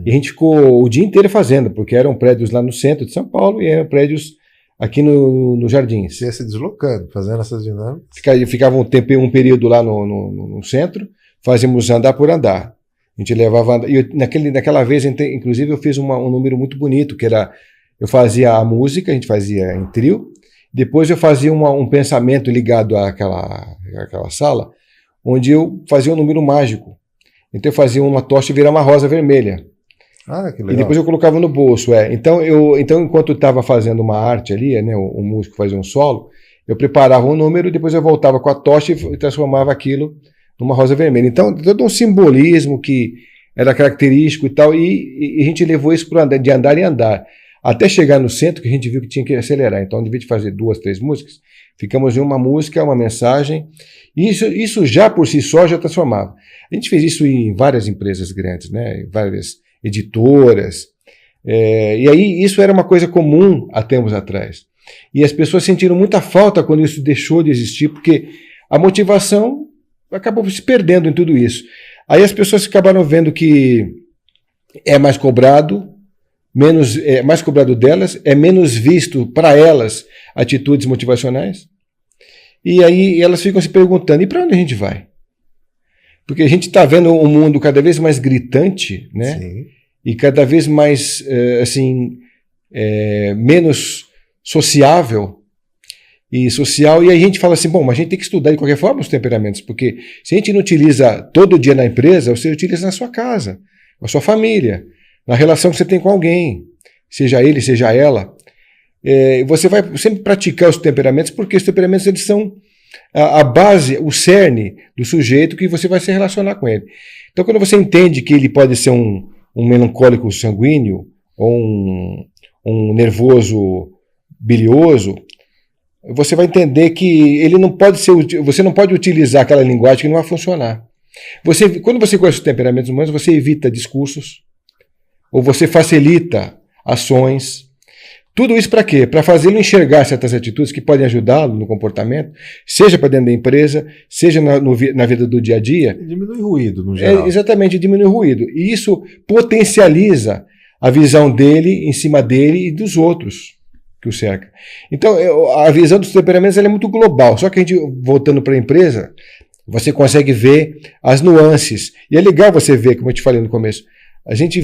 e a gente ficou o dia inteiro fazendo, porque eram prédios lá no centro de São Paulo e eram prédios aqui no Jardins. Você ia se deslocando, fazendo essas dinâmicas? Ficava um período lá no centro, fazíamos andar por andar. A gente levava... naquela vez, inclusive, eu fiz um número muito bonito, que era... Eu fazia a música, a gente fazia em trio, depois eu fazia um pensamento ligado àquela sala, onde eu fazia um número mágico. Então eu fazia uma tocha virar uma rosa vermelha. Ah, que legal. E depois eu colocava no bolso. Então, enquanto eu estava fazendo uma arte ali, né, o músico fazia um solo, eu preparava um número, depois eu voltava com a tocha e transformava aquilo numa rosa vermelha. Então, todo um simbolismo que era característico e tal, e a gente levou isso para de andar em andar. Até chegar no centro, que a gente viu que tinha que acelerar. Então, ao invés de fazer 2, 3 músicas, ficamos em uma música, uma mensagem, e isso já por si só já transformava. A gente fez isso em várias empresas grandes, né? Várias editoras, e aí isso era uma coisa comum há tempos atrás. E as pessoas sentiram muita falta quando isso deixou de existir, porque a motivação acabou se perdendo em tudo isso. Aí as pessoas acabaram vendo que é mais cobrado, mais cobrado delas, é menos visto para elas atitudes motivacionais. E aí elas ficam se perguntando, e para onde a gente vai? Porque a gente está vendo um mundo cada vez mais gritante, né? Sim. E cada vez mais, menos sociável e social, e aí a gente fala assim, bom, mas a gente tem que estudar de qualquer forma os temperamentos, porque se a gente não utiliza todo dia na empresa, você utiliza na sua casa, com a sua família, na relação que você tem com alguém, seja ele, seja ela. Você vai sempre praticar os temperamentos, porque os temperamentos eles são a base, o cerne do sujeito que você vai se relacionar com ele. Então, quando você entende que ele pode ser um melancólico sanguíneo, ou um nervoso bilioso, você vai entender que ele não pode você não pode utilizar aquela linguagem que não vai funcionar. Quando você conhece os temperamentos humanos, você evita discursos, ou você facilita ações. Tudo isso para quê? Para fazê-lo enxergar certas atitudes que podem ajudá-lo no comportamento, seja para dentro da empresa, seja na vida do dia a dia. Diminui o ruído, no geral. Exatamente, diminui o ruído. E isso potencializa a visão dele em cima dele e dos outros que o cerca. Então, a visão dos temperamentos ela é muito global. Só que a gente, voltando para a empresa, você consegue ver as nuances. E é legal você ver, como eu te falei no começo, a gente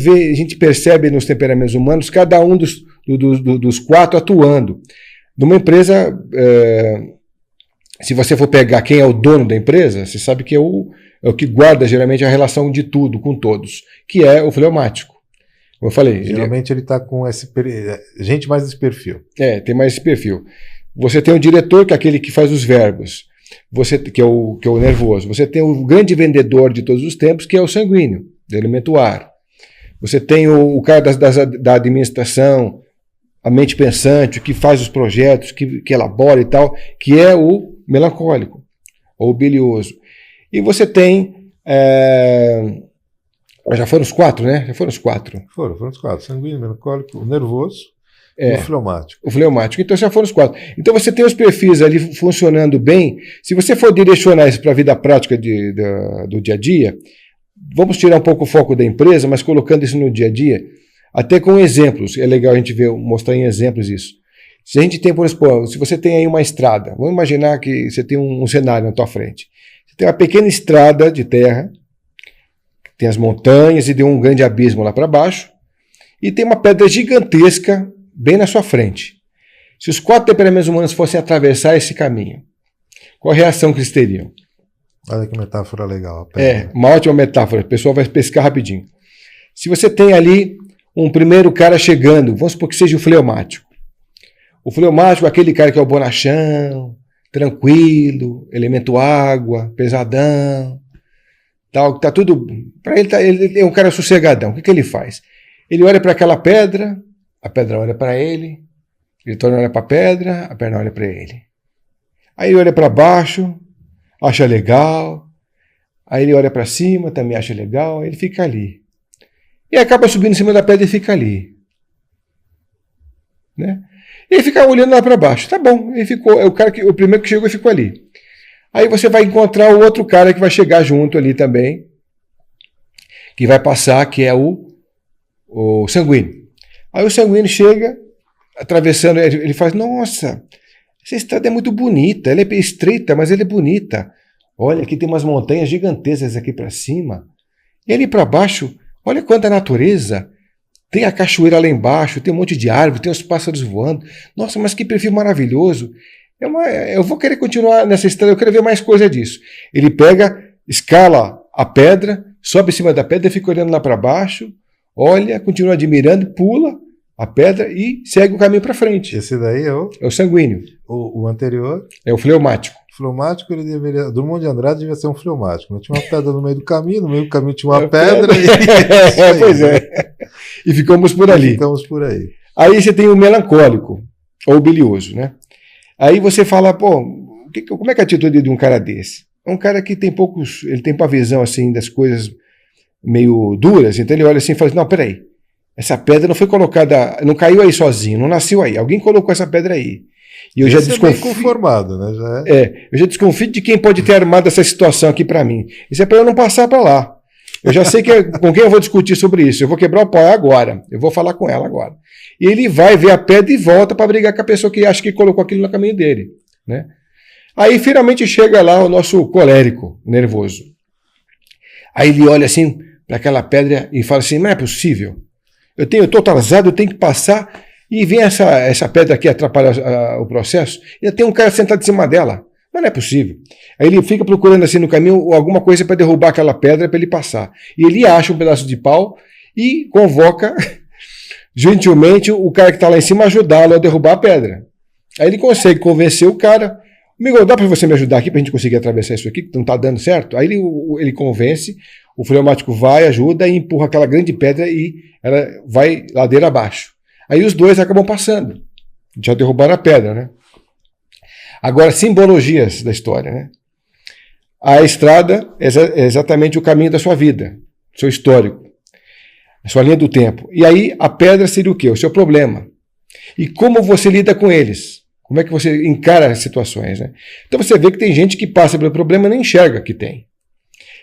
percebe nos temperamentos humanos cada um dos 4 atuando. Numa empresa, se você for pegar quem é o dono da empresa, você sabe que é o que guarda geralmente a relação de tudo com todos, que é o fleumático. Como eu falei. Geralmente ele está com gente mais desse perfil. Tem mais esse perfil. Você tem o diretor, que é aquele que faz os verbos, que é o nervoso. Você tem o grande vendedor de todos os tempos, que é o sanguíneo, do elemento ar. Você tem o cara da administração, a mente pensante, que faz os projetos, que elabora e tal, que é o melancólico, ou o bilioso. E você tem... já foram os 4, né? Já foram os 4. Foram os 4. Sanguíneo, melancólico, o nervoso e o fleumático. O fleumático. Então já foram os 4. Então você tem os perfis ali funcionando bem. Se você for direcionar isso para a vida prática do dia a dia, vamos tirar um pouco o foco da empresa, mas colocando isso no dia a dia, até com exemplos. É legal a gente mostrar em exemplos isso. Se a gente tem, por exemplo, se você tem aí uma estrada, vamos imaginar que você tem um cenário na tua frente. Você tem uma pequena estrada de terra, tem as montanhas e tem um grande abismo lá para baixo, e tem uma pedra gigantesca bem na sua frente. Se os 4 temperamentos humanos fossem atravessar esse caminho, qual a reação que eles teriam? Olha que metáfora legal. Uma ótima metáfora, o pessoal vai pescar rapidinho. Se você tem ali um primeiro cara chegando, vamos supor que seja o fleumático. O fleumático é aquele cara que é o bonachão, tranquilo, elemento água, pesadão, tal, tá tudo. Para ele é um cara sossegadão. O que ele faz? Ele olha para aquela pedra, a pedra olha para ele torna a olhar para a pedra olha para ele. Aí ele olha para baixo, acha legal, aí ele olha para cima, também acha legal, aí ele fica ali. E acaba subindo em cima da pedra e fica ali. Né? E ele fica olhando lá para baixo. Tá bom, ele ficou, o primeiro que chegou e ficou ali. Aí você vai encontrar o outro cara que vai chegar junto ali também, que vai passar, que é o sanguíneo. Aí o sanguíneo chega, atravessando, ele faz, nossa, essa estrada é muito bonita, ela é estreita, mas ela é bonita. Olha, aqui tem umas montanhas gigantescas aqui para cima. E ali para baixo, olha quanta natureza. Tem a cachoeira lá embaixo, tem um monte de árvore, tem os pássaros voando. Nossa, mas que perfil maravilhoso. Eu vou querer continuar nessa estrada, eu quero ver mais coisa disso. Ele pega, escala a pedra, sobe em cima da pedra, fica olhando lá para baixo, olha, continua admirando, pula a pedra e segue o caminho para frente. Esse daí é o sanguíneo. O anterior? É o fleumático. O fleumático, ele deveria. Drummond de Andrade devia ser um fleumático. Não tinha uma pedra no meio do caminho tinha uma pedra. Pois é. E ficamos por ali. Aí você tem o melancólico, ou o bilioso, né? Aí você fala, pô, como é que é a atitude de um cara desse? É um cara que tem ele tem uma visão assim das coisas meio duras, então ele olha assim e fala, não, peraí, essa pedra não foi colocada, não caiu aí sozinho, não nasceu aí, alguém colocou essa pedra aí. E eu já desconfio. Conformado, né? Eu já desconfio de quem pode ter armado essa situação aqui para mim. Isso é para eu não passar para lá. Eu já sei com quem eu vou discutir sobre isso. Eu vou quebrar o pau agora. Eu vou falar com ela agora. E ele vai ver a pedra e volta para brigar com a pessoa que acha que colocou aquilo no caminho dele, né? Aí finalmente chega lá o nosso colérico, nervoso. Aí ele olha assim para aquela pedra e fala assim: não é possível. Eu estou atrasado, eu tenho que passar e vem essa pedra aqui atrapalhar o processo. E ainda tem um cara sentado em cima dela. Mas não é possível. Aí ele fica procurando assim no caminho alguma coisa para derrubar aquela pedra para ele passar. E ele acha um pedaço de pau e convoca gentilmente o cara que está lá em cima ajudá-lo a derrubar a pedra. Aí ele consegue convencer o cara: amigo, dá para você me ajudar aqui para a gente conseguir atravessar isso aqui que não está dando certo? Aí ele convence, o fleumático vai, ajuda e empurra aquela grande pedra e ela vai ladeira abaixo. Aí os dois acabam passando. Já derrubaram a pedra, né? Agora, simbologias da história, né? A estrada é exatamente o caminho da sua vida, seu histórico, a sua linha do tempo. E aí a pedra seria o quê? O seu problema. E como você lida com eles? Como é que você encara as situações, né? Então você vê que tem gente que passa pelo problema e nem enxerga que tem.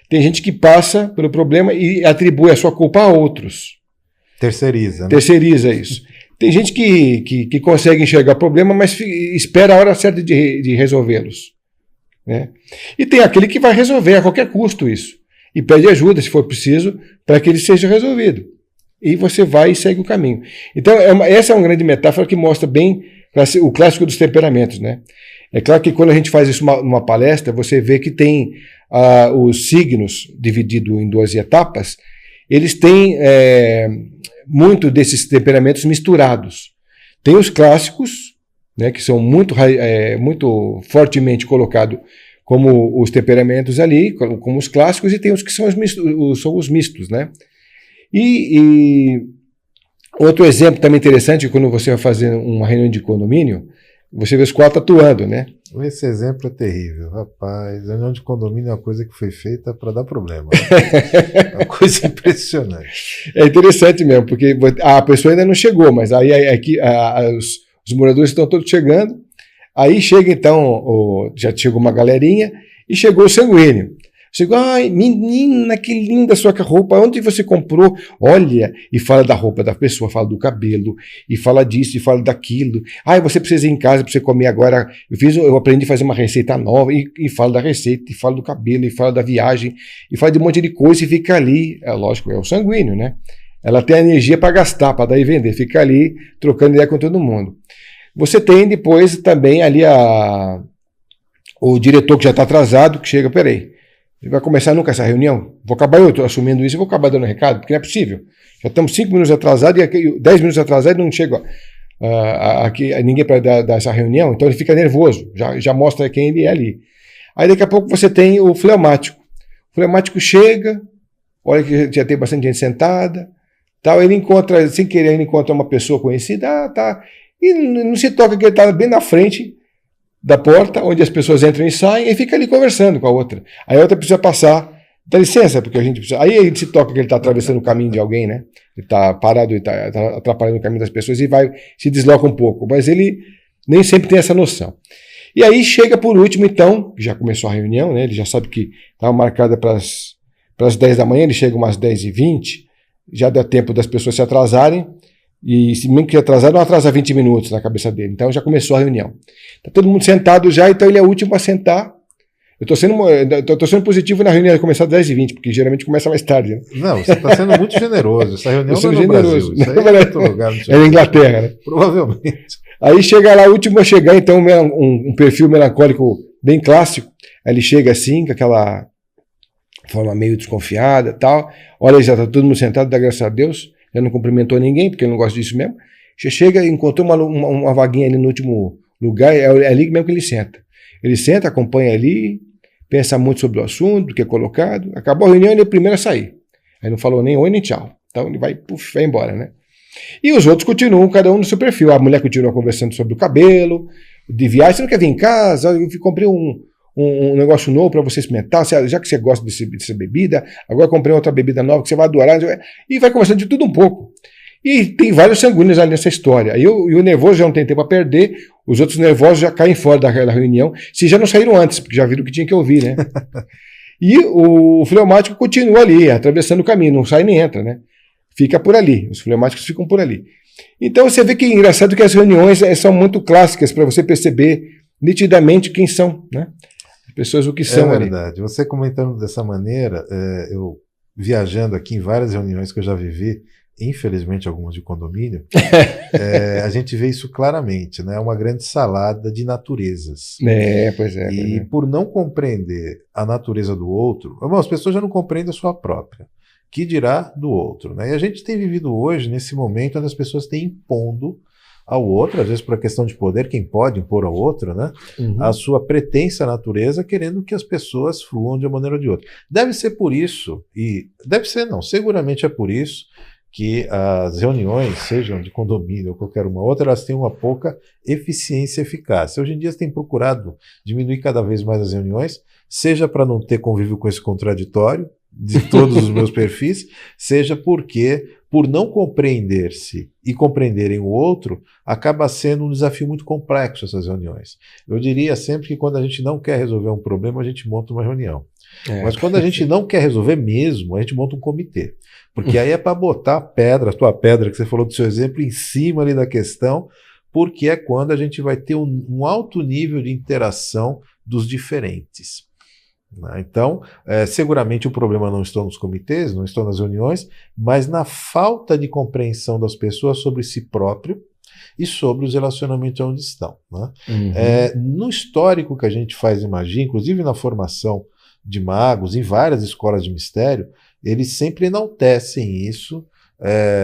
Tem gente que passa pelo problema e atribui a sua culpa a outros. Terceiriza, né? Terceiriza isso. Tem gente que consegue enxergar o problema, mas espera a hora certa de resolvê-los, né? E tem aquele que vai resolver a qualquer custo isso. E pede ajuda, se for preciso, para que ele seja resolvido. E você vai e segue o caminho. Então, essa é uma grande metáfora que mostra bem o clássico dos temperamentos, né? É claro que quando a gente faz isso numa palestra, você vê que tem os signos divididos em 12 etapas, eles têm muito desses temperamentos misturados. Tem os clássicos, né, que são muito fortemente colocados como os temperamentos ali, como os clássicos, e tem os que são os mistos, né? E outro exemplo também interessante, quando você vai fazer uma reunião de condomínio, você vê os 4 atuando, né? Esse exemplo é terrível, rapaz. A reunião de condomínio é uma coisa que foi feita para dar problema. É uma coisa impressionante. É interessante mesmo, porque a pessoa ainda não chegou, mas aí aqui os moradores estão todos chegando. Aí chega então, já chegou uma galerinha e chegou o sanguíneo. Chegou: ai, menina, que linda sua roupa, onde você comprou? Olha, e fala da roupa da pessoa, fala do cabelo, e fala disso, e fala daquilo. Ai, você precisa ir em casa para você comer agora. Eu aprendi a fazer uma receita nova, e fala da receita, e fala do cabelo, e fala da viagem, e fala de um monte de coisa, e fica ali. É lógico, é o sanguíneo, né? Ela tem a energia para gastar, para dar e vender, fica ali trocando ideia com todo mundo. Você tem depois também ali o diretor que já está atrasado, que chega: peraí, ele vai começar nunca essa reunião? Vou acabar eu assumindo isso e vou acabar dando recado, porque não é possível. Já estamos 5 minutos atrasados e 10 minutos atrasados e não chega aqui ninguém para dar essa reunião, então ele fica nervoso, já mostra quem ele é ali. Aí daqui a pouco você tem o fleumático. O fleumático chega, olha que já tem bastante gente sentada, tal, ele encontra, sem querer, ele encontra uma pessoa conhecida, tá, e não se toca que ele está bem na frente da porta, onde as pessoas entram e saem, e fica ali conversando com a outra. Aí a outra precisa passar, dá licença, porque a gente precisa. Aí ele se toca que ele está atravessando o caminho de alguém, né? Ele está parado e está atrapalhando o caminho das pessoas e se desloca um pouco, mas ele nem sempre tem essa noção. E aí chega por último, então, já começou a reunião, né? Ele já sabe que estava marcada para as 10 da manhã, ele chega umas 10h20, já dá tempo das pessoas se atrasarem. E se mesmo que atrasar, não atrasa 20 minutos na cabeça dele. Então já começou a reunião. Está todo mundo sentado já, então ele é o último a sentar. Eu estou sendo positivo na reunião, começar às 10h20, porque geralmente começa mais tarde. Né? Não, você está sendo muito generoso. Essa reunião não é no Brasil. Isso aí é em outro lugar. É na Inglaterra, né? Provavelmente. Aí chega lá, o último a chegar, então, um perfil melancólico bem clássico. Aí ele chega assim, com aquela forma meio desconfiada e tal. Olha, já está todo mundo sentado, dá graças a Deus. Já não cumprimentou ninguém, porque ele não gosta disso mesmo. Você chega e encontrou uma vaguinha ali no último lugar, é ali mesmo que ele senta. Ele senta, acompanha ali, pensa muito sobre o assunto, do que é colocado. Acabou a reunião, ele é o primeiro a sair. Aí não falou nem oi, nem tchau. Então ele vai embora, né? E os outros continuam, cada um no seu perfil. A mulher continua conversando sobre o cabelo, de viagem. Você não quer vir em casa? Eu comprei um negócio novo para você experimentar, já que você gosta dessa bebida, agora comprei outra bebida nova que você vai adorar, e vai conversando de tudo um pouco. E tem vários sanguíneos ali nessa história. E o nervoso já não tem tempo a perder, os outros nervosos já caem fora da reunião, se já não saíram antes, porque já viram o que tinha que ouvir, né? E o fleumático continua ali, atravessando o caminho, não sai nem entra, né? Fica por ali, os fleumáticos ficam por ali. Então você vê que é engraçado que as reuniões são muito clássicas para você perceber nitidamente quem são, né? As pessoas o que são ali. É verdade. Você comentando dessa maneira, eu viajando aqui em várias reuniões que eu já vivi, infelizmente algumas de condomínio, a gente vê isso claramente, né? É uma grande salada de naturezas. Pois é. E por não compreender a natureza do outro, bom, as pessoas já não compreendem a sua própria, que dirá do outro, né? E a gente tem vivido hoje nesse momento onde as pessoas têm impondo ao outro, às vezes por uma questão de poder, quem pode impor ao outro, né? A sua pretensa natureza, querendo que as pessoas fluam de uma maneira ou de outra. Deve ser por isso, e deve ser não, seguramente é por isso que as reuniões, sejam de condomínio ou qualquer uma outra, elas têm uma pouca eficiência e eficácia. Hoje em dia, você tem procurado diminuir cada vez mais as reuniões, seja para não ter convívio com esse contraditório de todos os meus perfis, seja porque, por não compreender-se e compreenderem o outro, acaba sendo um desafio muito complexo essas reuniões. Eu diria sempre que quando a gente não quer resolver um problema, a gente monta uma reunião. Mas quando a gente não quer resolver mesmo, a gente monta um comitê. Porque aí é para botar a tua pedra, que você falou do seu exemplo, em cima ali da questão, porque é quando a gente vai ter um alto nível de interação dos diferentes. Então, seguramente o problema não está nos comitês, não está nas reuniões, mas na falta de compreensão das pessoas sobre si próprio e sobre os relacionamentos onde estão. Né? No histórico que a gente faz em magia, inclusive na formação de magos, em várias escolas de mistério, eles sempre enaltecem isso,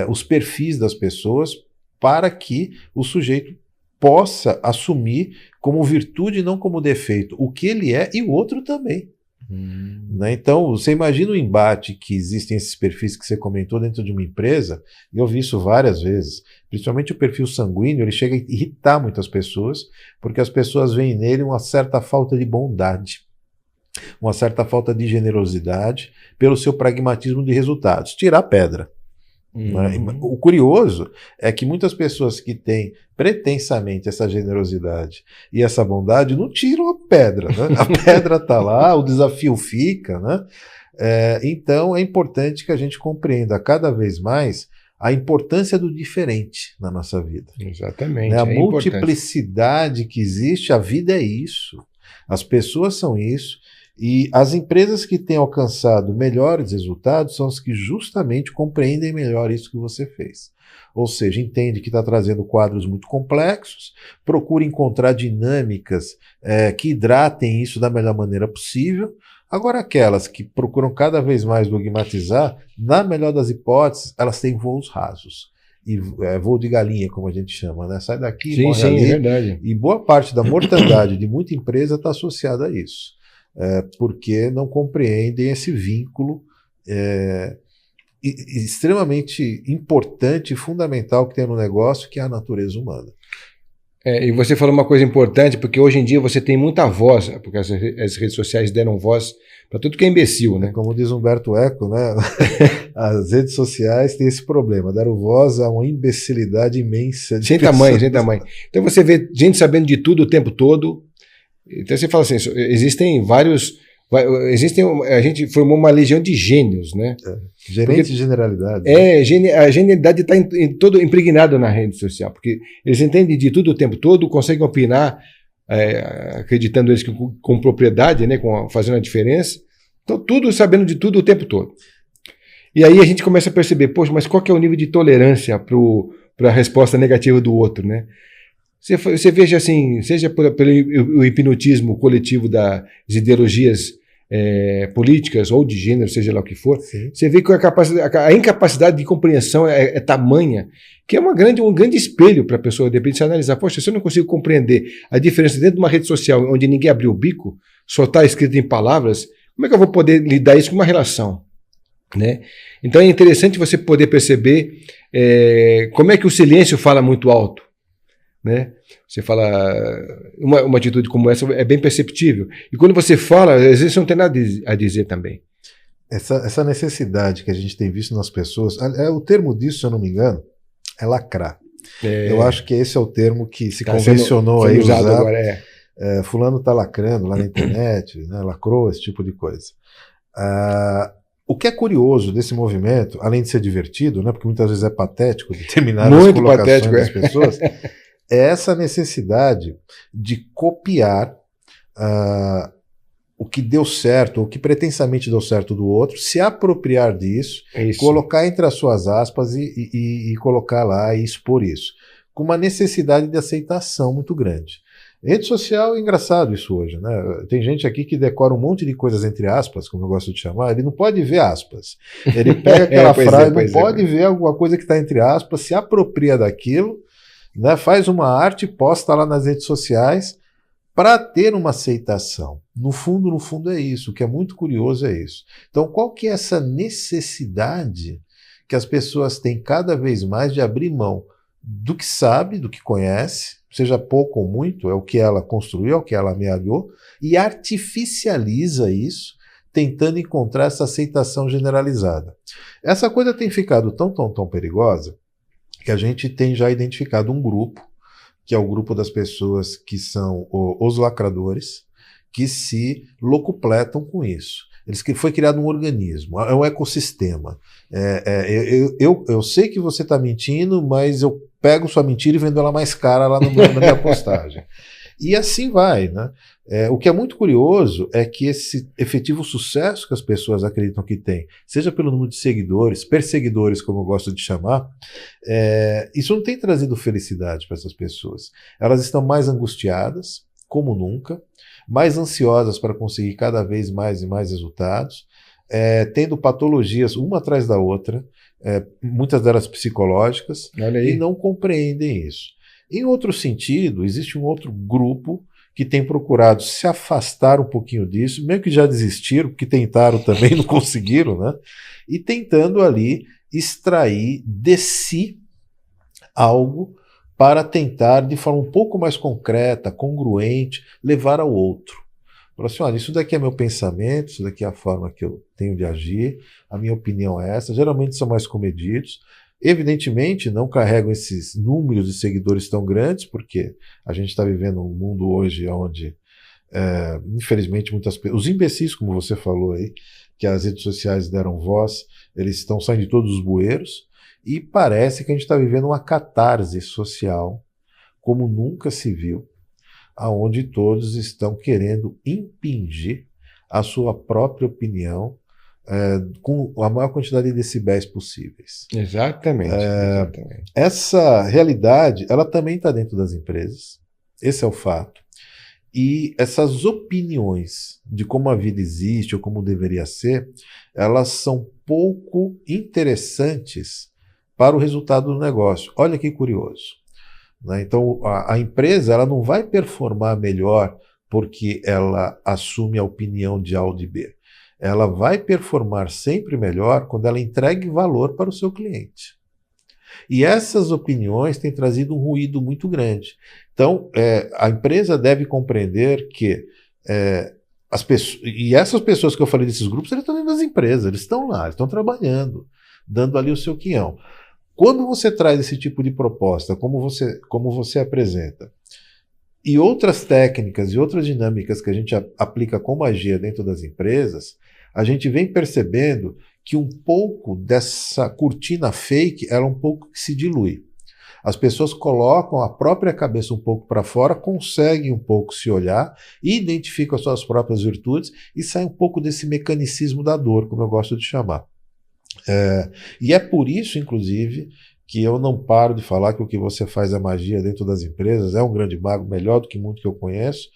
os perfis das pessoas, para que o sujeito possa assumir como virtude e não como defeito o que ele é e o outro também. Né? Então, você imagina o embate que existem esses perfis que você comentou dentro de uma empresa, e eu vi isso várias vezes, principalmente o perfil sanguíneo, ele chega a irritar muitas pessoas, porque as pessoas veem nele uma certa falta de bondade, uma certa falta de generosidade, pelo seu pragmatismo de resultados, tirar a pedra. Né? O curioso é que muitas pessoas que têm pretensamente essa generosidade e essa bondade não tiram a pedra, né? A pedra está lá, o desafio fica, né? Então é importante que a gente compreenda cada vez mais a importância do diferente na nossa vida. Exatamente. Né? A multiplicidade que existe, a vida é isso, as pessoas são isso. E as empresas que têm alcançado melhores resultados são as que justamente compreendem melhor isso que você fez. Ou seja, entende que está trazendo quadros muito complexos, procura encontrar dinâmicas que hidratem isso da melhor maneira possível. Agora, aquelas que procuram cada vez mais dogmatizar, na melhor das hipóteses, elas têm voos rasos. E voo de galinha, como a gente chama, né? Sai daqui, morre ali. É verdade. E boa parte da mortandade de muita empresa está associada a isso. Porque não compreendem esse vínculo extremamente importante e fundamental que tem no negócio, que é a natureza humana. E você falou uma coisa importante, porque hoje em dia você tem muita voz, porque as redes sociais deram voz para tudo que é imbecil, né? Como diz Humberto Eco, né? As redes sociais têm esse problema, deram voz a uma imbecilidade imensa. Sem tamanho. Então você vê gente sabendo de tudo o tempo todo. Então você fala assim, existem vários... a gente formou uma legião de gênios, né? Gerentes de generalidade. A genialidade está todo impregnada na rede social, porque eles entendem de tudo o tempo todo, conseguem opinar, acreditando eles com propriedade, né, fazendo a diferença. Então, tudo sabendo de tudo o tempo todo. E aí a gente começa a perceber, poxa, mas qual que é o nível de tolerância para a resposta negativa do outro, né? Você veja assim, seja pelo hipnotismo coletivo das ideologias políticas ou de gênero, seja lá o que for, sim, você vê que a incapacidade de compreensão é tamanha, que é um grande espelho para a pessoa, de repente, se analisar. Poxa, se eu não consigo compreender a diferença dentro de uma rede social onde ninguém abriu o bico, só está escrito em palavras, como é que eu vou poder lidar isso com uma relação? Né? Então é interessante você poder perceber como é que o silêncio fala muito alto. Né? Você fala, uma atitude como essa é bem perceptível, e quando você fala, às vezes você não tem nada a dizer também. Essa necessidade que a gente tem visto nas pessoas, o termo disso, se eu não me engano, é lacrar. Eu acho que esse é o termo que se convencionou aí usar. Agora, fulano está lacrando lá na internet, né, lacrou, esse tipo de coisa. O que é curioso desse movimento, além de ser divertido, né, porque muitas vezes é patético determinadas Muito colocações patético, das pessoas, é essa necessidade de copiar o que deu certo, o que pretensamente deu certo do outro, se apropriar disso, colocar entre as suas aspas e colocar lá e expor isso, com uma necessidade de aceitação muito grande. Rede social é engraçado isso hoje, né? Tem gente aqui que decora um monte de coisas entre aspas, como eu gosto de chamar, ele não pode ver aspas. Ele pega aquela frase, não pode ver alguma coisa que está entre aspas, se apropria daquilo, né? Faz uma arte, posta lá nas redes sociais para ter uma aceitação. No fundo é isso. O que é muito curioso é isso. Então, qual que é essa necessidade que as pessoas têm cada vez mais de abrir mão do que sabe, do que conhece, seja pouco ou muito, é o que ela construiu, é o que ela amealhou, e artificializa isso, tentando encontrar essa aceitação generalizada. Essa coisa tem ficado tão perigosa que a gente tem já identificado um grupo, que é o grupo das pessoas que são os lacradores, que se locupletam com isso. Foi criado um organismo, é um ecossistema. Eu sei que você está mentindo, mas eu pego sua mentira e vendo ela mais cara lá na minha postagem. E assim vai, né? O que é muito curioso é que esse efetivo sucesso que as pessoas acreditam que tem, seja pelo número de seguidores, perseguidores, como eu gosto de chamar, isso não tem trazido felicidade para essas pessoas. Elas estão mais angustiadas, como nunca, mais ansiosas para conseguir cada vez mais e mais resultados, tendo patologias uma atrás da outra, muitas delas psicológicas, e não compreendem isso. Em outro sentido, existe um outro grupo que tem procurado se afastar um pouquinho disso, meio que já desistiram, porque tentaram também, não conseguiram, né? E tentando ali extrair de si algo para tentar, de forma um pouco mais concreta, congruente, levar ao outro. Falar assim, olha, isso daqui é meu pensamento, isso daqui é a forma que eu tenho de agir, a minha opinião é essa, geralmente são mais comedidos, evidentemente não carregam esses números de seguidores tão grandes, porque a gente está vivendo um mundo hoje onde, infelizmente, muitas pessoas, os imbecis, como você falou aí, que as redes sociais deram voz, eles estão saindo de todos os bueiros, e parece que a gente está vivendo uma catarse social, como nunca se viu, aonde todos estão querendo impingir a sua própria opinião com a maior quantidade de decibéis possíveis. Exatamente. Essa realidade, ela também está dentro das empresas, esse é o fato, e essas opiniões de como a vida existe ou como deveria ser, elas são pouco interessantes para o resultado do negócio. Olha que curioso. Então, a empresa ela não vai performar melhor porque ela assume a opinião de A ou de B. Ela vai performar sempre melhor quando ela entregue valor para o seu cliente. E essas opiniões têm trazido um ruído muito grande. Então, a empresa deve compreender que essas pessoas que eu falei desses grupos, eles estão dentro das empresas, eles estão lá, eles estão trabalhando, dando ali o seu quinhão. Quando você traz esse tipo de proposta, como você apresenta, e outras técnicas e outras dinâmicas que a gente aplica com magia dentro das empresas, a gente vem percebendo que um pouco dessa cortina fake, ela um pouco se dilui. As pessoas colocam a própria cabeça um pouco para fora, conseguem um pouco se olhar, identificam as suas próprias virtudes e saem um pouco desse mecanicismo da dor, como eu gosto de chamar. E é por isso, inclusive, que eu não paro de falar que o que você faz é magia dentro das empresas, é um grande mago, melhor do que muito que eu conheço,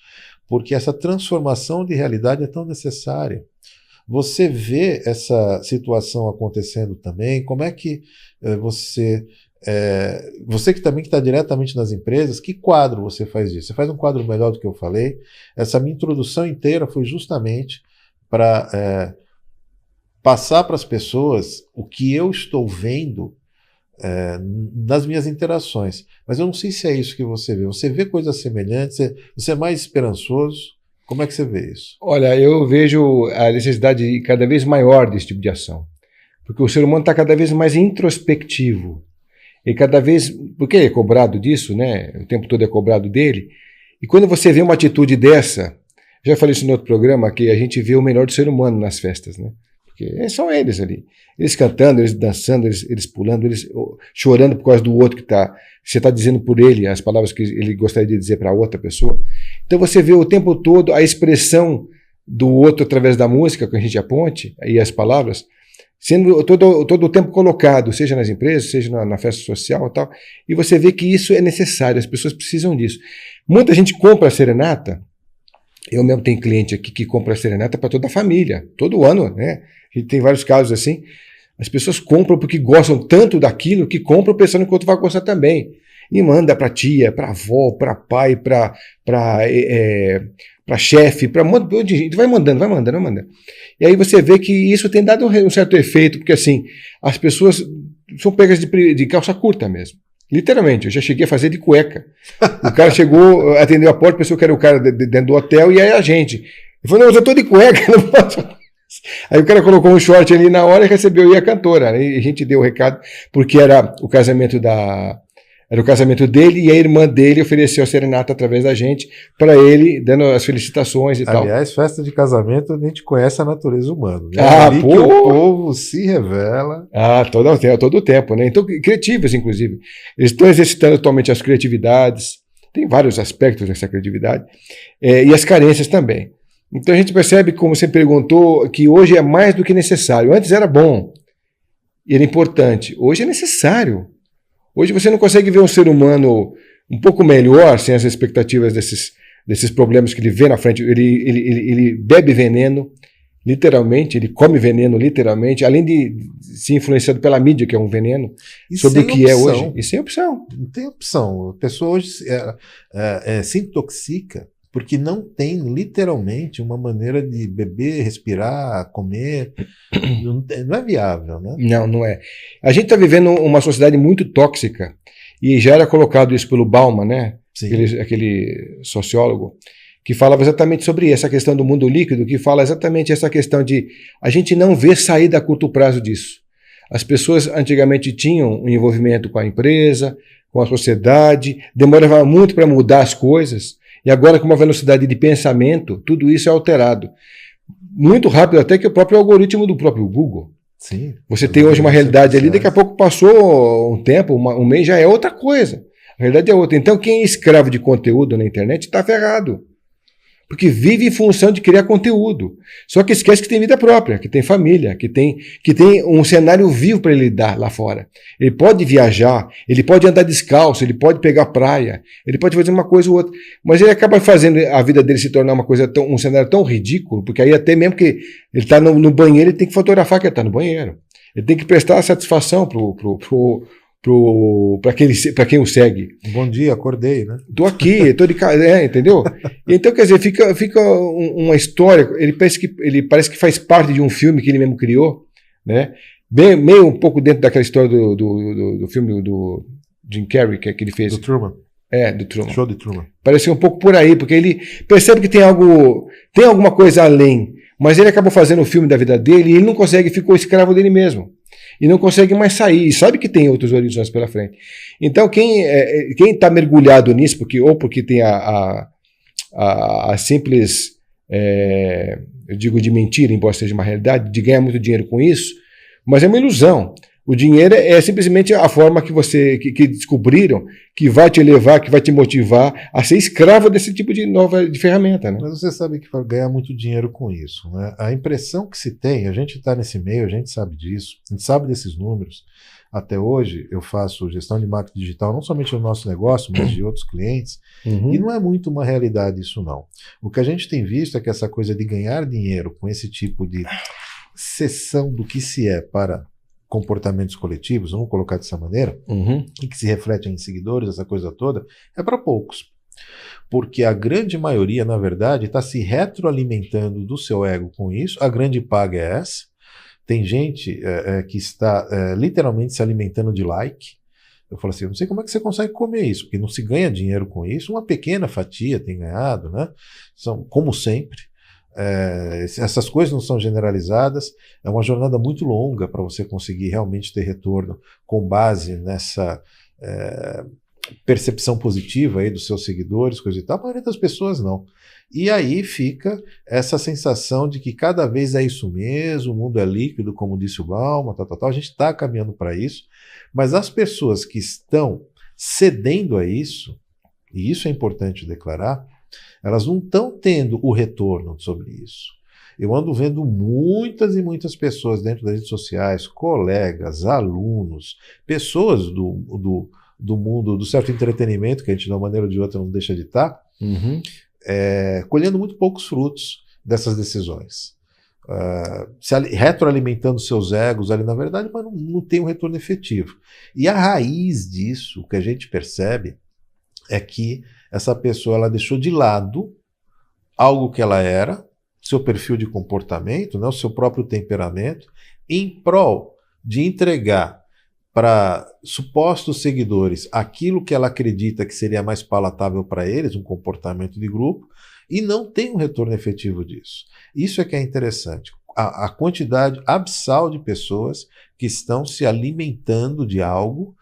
porque essa transformação de realidade é tão necessária. Você vê essa situação acontecendo também, como é que você que também está diretamente nas empresas, que quadro você faz isso? Você faz um quadro melhor do que eu falei. Essa minha introdução inteira foi justamente para passar para as pessoas o que eu estou vendo nas minhas interações. Mas eu não sei se é isso que você vê. Você vê coisas semelhantes? Você é mais esperançoso? Como é que você vê isso? Olha, eu vejo a necessidade cada vez maior desse tipo de ação. Porque o ser humano está cada vez mais introspectivo. E cada vez... Porque ele é cobrado disso, né? O tempo todo é cobrado dele. E quando você vê uma atitude dessa, já falei isso no outro programa, que a gente vê o melhor do ser humano nas festas, né? Porque são eles ali. Eles cantando, eles dançando, eles pulando, eles chorando por causa do outro você está dizendo por ele as palavras que ele gostaria de dizer para outra pessoa. Então você vê o tempo todo a expressão do outro através da música que a gente aponte e as palavras, sendo todo o tempo colocado, seja nas empresas, seja na festa social e tal, e você vê que isso é necessário, as pessoas precisam disso. Muita gente compra a serenata, eu mesmo tenho cliente aqui que compra a serenata para toda a família, todo ano, né? A gente tem vários casos assim. As pessoas compram porque gostam tanto daquilo que compram pensando que o outro vai gostar também. E manda para tia, para avó, para pai, para chefe, para um monte de gente. Vai mandando. E aí você vê que isso tem dado um certo efeito, porque assim, as pessoas são pegas de calça curta mesmo. Literalmente, eu já cheguei a fazer de cueca. O cara chegou, atendeu a porta, pensou que era o cara dentro do hotel, e aí a gente. Ele falou, não, eu já tô de cueca, não posso. Aí o cara colocou um short ali na hora e recebeu a cantora, né? E a gente deu o recado, porque era o casamento dele, e a irmã dele ofereceu a serenata através da gente para ele, dando as felicitações e tal. Aliás, festa de casamento, a gente conhece a natureza humana, né? Ali que o povo se revela. Todo o tempo, né? Então, criativos, inclusive. Eles estão exercitando atualmente as criatividades, tem vários aspectos dessa criatividade, e as carências também. Então a gente percebe, como você perguntou, que hoje é mais do que necessário. Antes era bom, era importante. Hoje é necessário. Hoje você não consegue ver um ser humano um pouco melhor sem as expectativas desses problemas que ele vê na frente. Ele bebe veneno, literalmente, ele come veneno, literalmente, além de ser influenciado pela mídia, que é um veneno, sobre o que é hoje. E sem opção. Não tem opção. A pessoa hoje se intoxica porque não tem, literalmente, uma maneira de beber, respirar, comer. Não é viável, né? Não é. A gente está vivendo uma sociedade muito tóxica, e já era colocado isso pelo Bauman, né? Aquele sociólogo, que falava exatamente sobre essa questão do mundo líquido, que fala exatamente essa questão de a gente não ver saída a curto prazo disso. As pessoas antigamente tinham um envolvimento com a empresa, com a sociedade, demorava muito para mudar as coisas. E agora, com uma velocidade de pensamento, tudo isso é alterado. Muito rápido, até que o próprio algoritmo do próprio Google. Sim. Você tem hoje uma realidade ali, daqui a pouco passou um tempo, um mês, já é outra coisa. A realidade é outra. Então, quem é escravo de conteúdo na internet está ferrado. Porque vive em função de criar conteúdo. Só que esquece que tem vida própria, que tem família, que tem um cenário vivo para ele dar lá fora. Ele pode viajar, ele pode andar descalço, ele pode pegar praia, ele pode fazer uma coisa ou outra. Mas ele acaba fazendo a vida dele se tornar um cenário tão ridículo, porque aí até mesmo que ele está no banheiro, ele tem que fotografar que ele está no banheiro. Ele tem que prestar satisfação para quem o segue. Bom dia, acordei, né? Tô aqui, tô de casa, entendeu? Então, quer dizer, fica uma história, ele parece que faz parte de um filme que ele mesmo criou, né? Meio um pouco dentro daquela história do filme do Jim Carrey que ele fez. Do Truman. Do Truman. Show de Truman. Parece um pouco por aí, porque ele percebe que tem alguma coisa além, mas ele acabou fazendo o filme da vida dele e ele não consegue, ficou escravo dele mesmo. E não consegue mais sair, e sabe que tem outros horizontes pela frente. Então, quem está mergulhado nisso, porque tem a simples, eu digo de mentira, embora seja uma realidade, de ganhar muito dinheiro com isso, mas é uma ilusão. O dinheiro é simplesmente a forma que descobriram que vai te levar, que vai te motivar a ser escravo desse tipo de ferramenta, né? Mas você sabe que vai ganhar muito dinheiro com isso, né? A impressão que se tem, a gente está nesse meio, a gente sabe disso, a gente sabe desses números. Até hoje eu faço gestão de marketing digital, não somente no nosso negócio, mas de outros clientes, e não é muito uma realidade isso não. O que a gente tem visto é que essa coisa de ganhar dinheiro com esse tipo de cessão do que se é para comportamentos coletivos, vamos colocar dessa maneira, e que se refletem em seguidores, essa coisa toda, é para poucos. Porque a grande maioria, na verdade, está se retroalimentando do seu ego com isso, a grande paga é essa. Tem gente que está literalmente se alimentando de like. Eu falo assim, eu não sei como é que você consegue comer isso, porque não se ganha dinheiro com isso, uma pequena fatia tem ganhado, né? São, como sempre. Essas coisas não são generalizadas, é uma jornada muito longa para você conseguir realmente ter retorno com base nessa percepção positiva aí dos seus seguidores, coisa e tal, a maioria das pessoas não. E aí fica essa sensação de que cada vez é isso mesmo, o mundo é líquido, como disse o Bauman, tal. A gente está caminhando para isso, mas as pessoas que estão cedendo a isso, e isso é importante declarar, elas não estão tendo o retorno sobre isso. Eu ando vendo muitas e muitas pessoas dentro das redes sociais, colegas, alunos, pessoas do mundo do certo entretenimento, que a gente de uma maneira ou de outra não deixa de estar, colhendo muito poucos frutos dessas decisões. Retroalimentando seus egos ali, na verdade, mas não tem um retorno efetivo. E a raiz disso, o que a gente percebe, é que essa pessoa ela deixou de lado algo que ela era, seu perfil de comportamento, né, o seu próprio temperamento, em prol de entregar para supostos seguidores aquilo que ela acredita que seria mais palatável para eles, um comportamento de grupo, e não tem um retorno efetivo disso. Isso é que é interessante. A quantidade abissal de pessoas que estão se alimentando de algo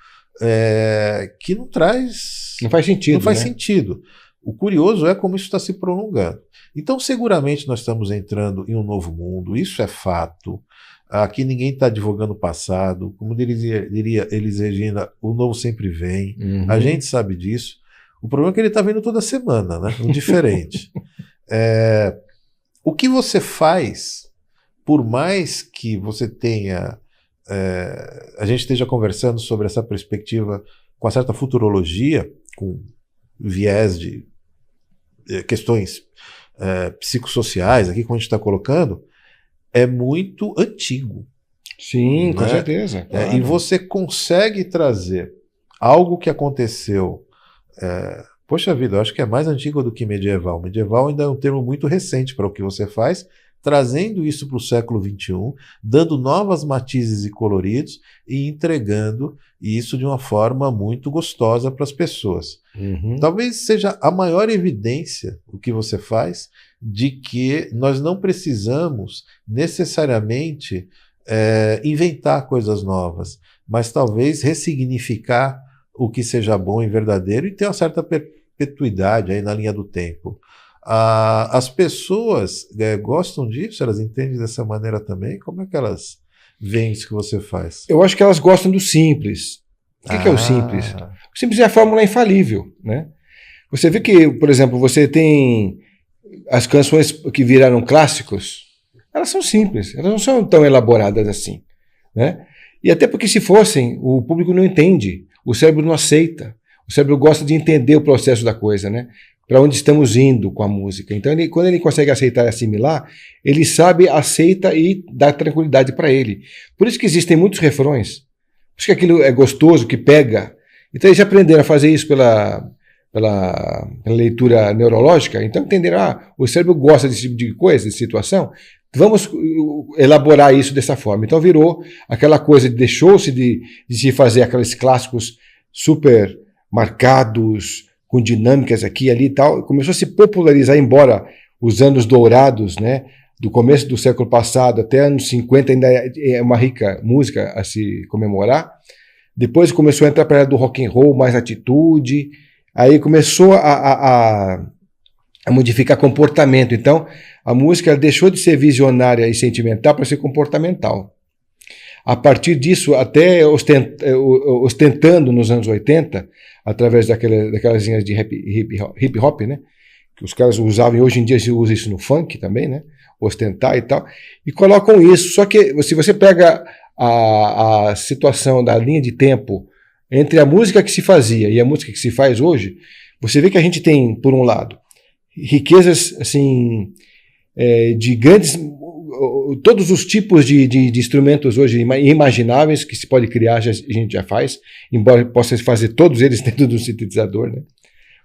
que não traz... Não faz sentido. Não faz né? sentido. O curioso é como isso está se prolongando. Então, seguramente nós estamos entrando em um novo mundo, isso é fato. Aqui ninguém está advogando o passado. Como diria Elis Regina, o novo sempre vem. Uhum. A gente sabe disso. O problema é que ele está vindo toda semana, né? Um diferente. O que você faz, por mais que você tenha... a gente esteja conversando sobre essa perspectiva com uma certa futurologia, com viés de questões psicossociais, aqui como a gente está colocando, é muito antigo. Sim, né? com certeza. Claro. E você consegue trazer algo que aconteceu. Poxa vida, eu acho que é mais antigo do que medieval. Medieval ainda é um termo muito recente para o que você faz, trazendo isso para o século XXI, dando novas matizes e coloridos e entregando isso de uma forma muito gostosa para as pessoas. Uhum. Talvez seja a maior evidência o que você faz de que nós não precisamos necessariamente inventar coisas novas, mas talvez ressignificar o que seja bom e verdadeiro e ter uma certa perpetuidade aí na linha do tempo. As pessoas gostam disso? Elas entendem dessa maneira também? Como é que elas veem isso que você faz? Eu acho que elas gostam do simples. O que é o simples? O simples é a fórmula infalível, né? Você vê que, por exemplo, você tem as canções que viraram clássicos, elas são simples, elas não são tão elaboradas assim, né? E até porque se fossem, o público não entende, o cérebro não aceita, o cérebro gosta de entender o processo da coisa, né? Para onde estamos indo com a música. Então, quando ele consegue aceitar e assimilar, ele sabe, aceita e dá tranquilidade para ele. Por isso que existem muitos refrões. Por isso que aquilo é gostoso, que pega. Então, eles aprenderam a fazer isso pela leitura neurológica. Então, entenderam, o cérebro gosta desse tipo de coisa, de situação. Vamos elaborar isso dessa forma. Então, virou aquela coisa, deixou-se de se fazer aqueles clássicos super marcados, com dinâmicas aqui e ali e tal, começou a se popularizar, embora os anos dourados, né, do começo do século passado até anos 50 ainda é uma rica música a se comemorar. Depois começou a entrar para a área do rock and roll, mais atitude, aí começou a modificar comportamento. Então, a música deixou de ser visionária e sentimental para ser comportamental. A partir disso, até ostentando nos anos 80, através daquelas linhas de hip hop, né? Que os caras usavam, e hoje em dia se usa isso no funk também, né? Ostentar e tal, e colocam isso. Só que se você pega a situação da linha de tempo entre a música que se fazia e a música que se faz hoje, você vê que a gente tem, por um lado, riquezas assim, de grandes... Todos os tipos de instrumentos hoje imagináveis que se pode criar, a gente já faz, embora possa fazer todos eles dentro do sintetizador, né?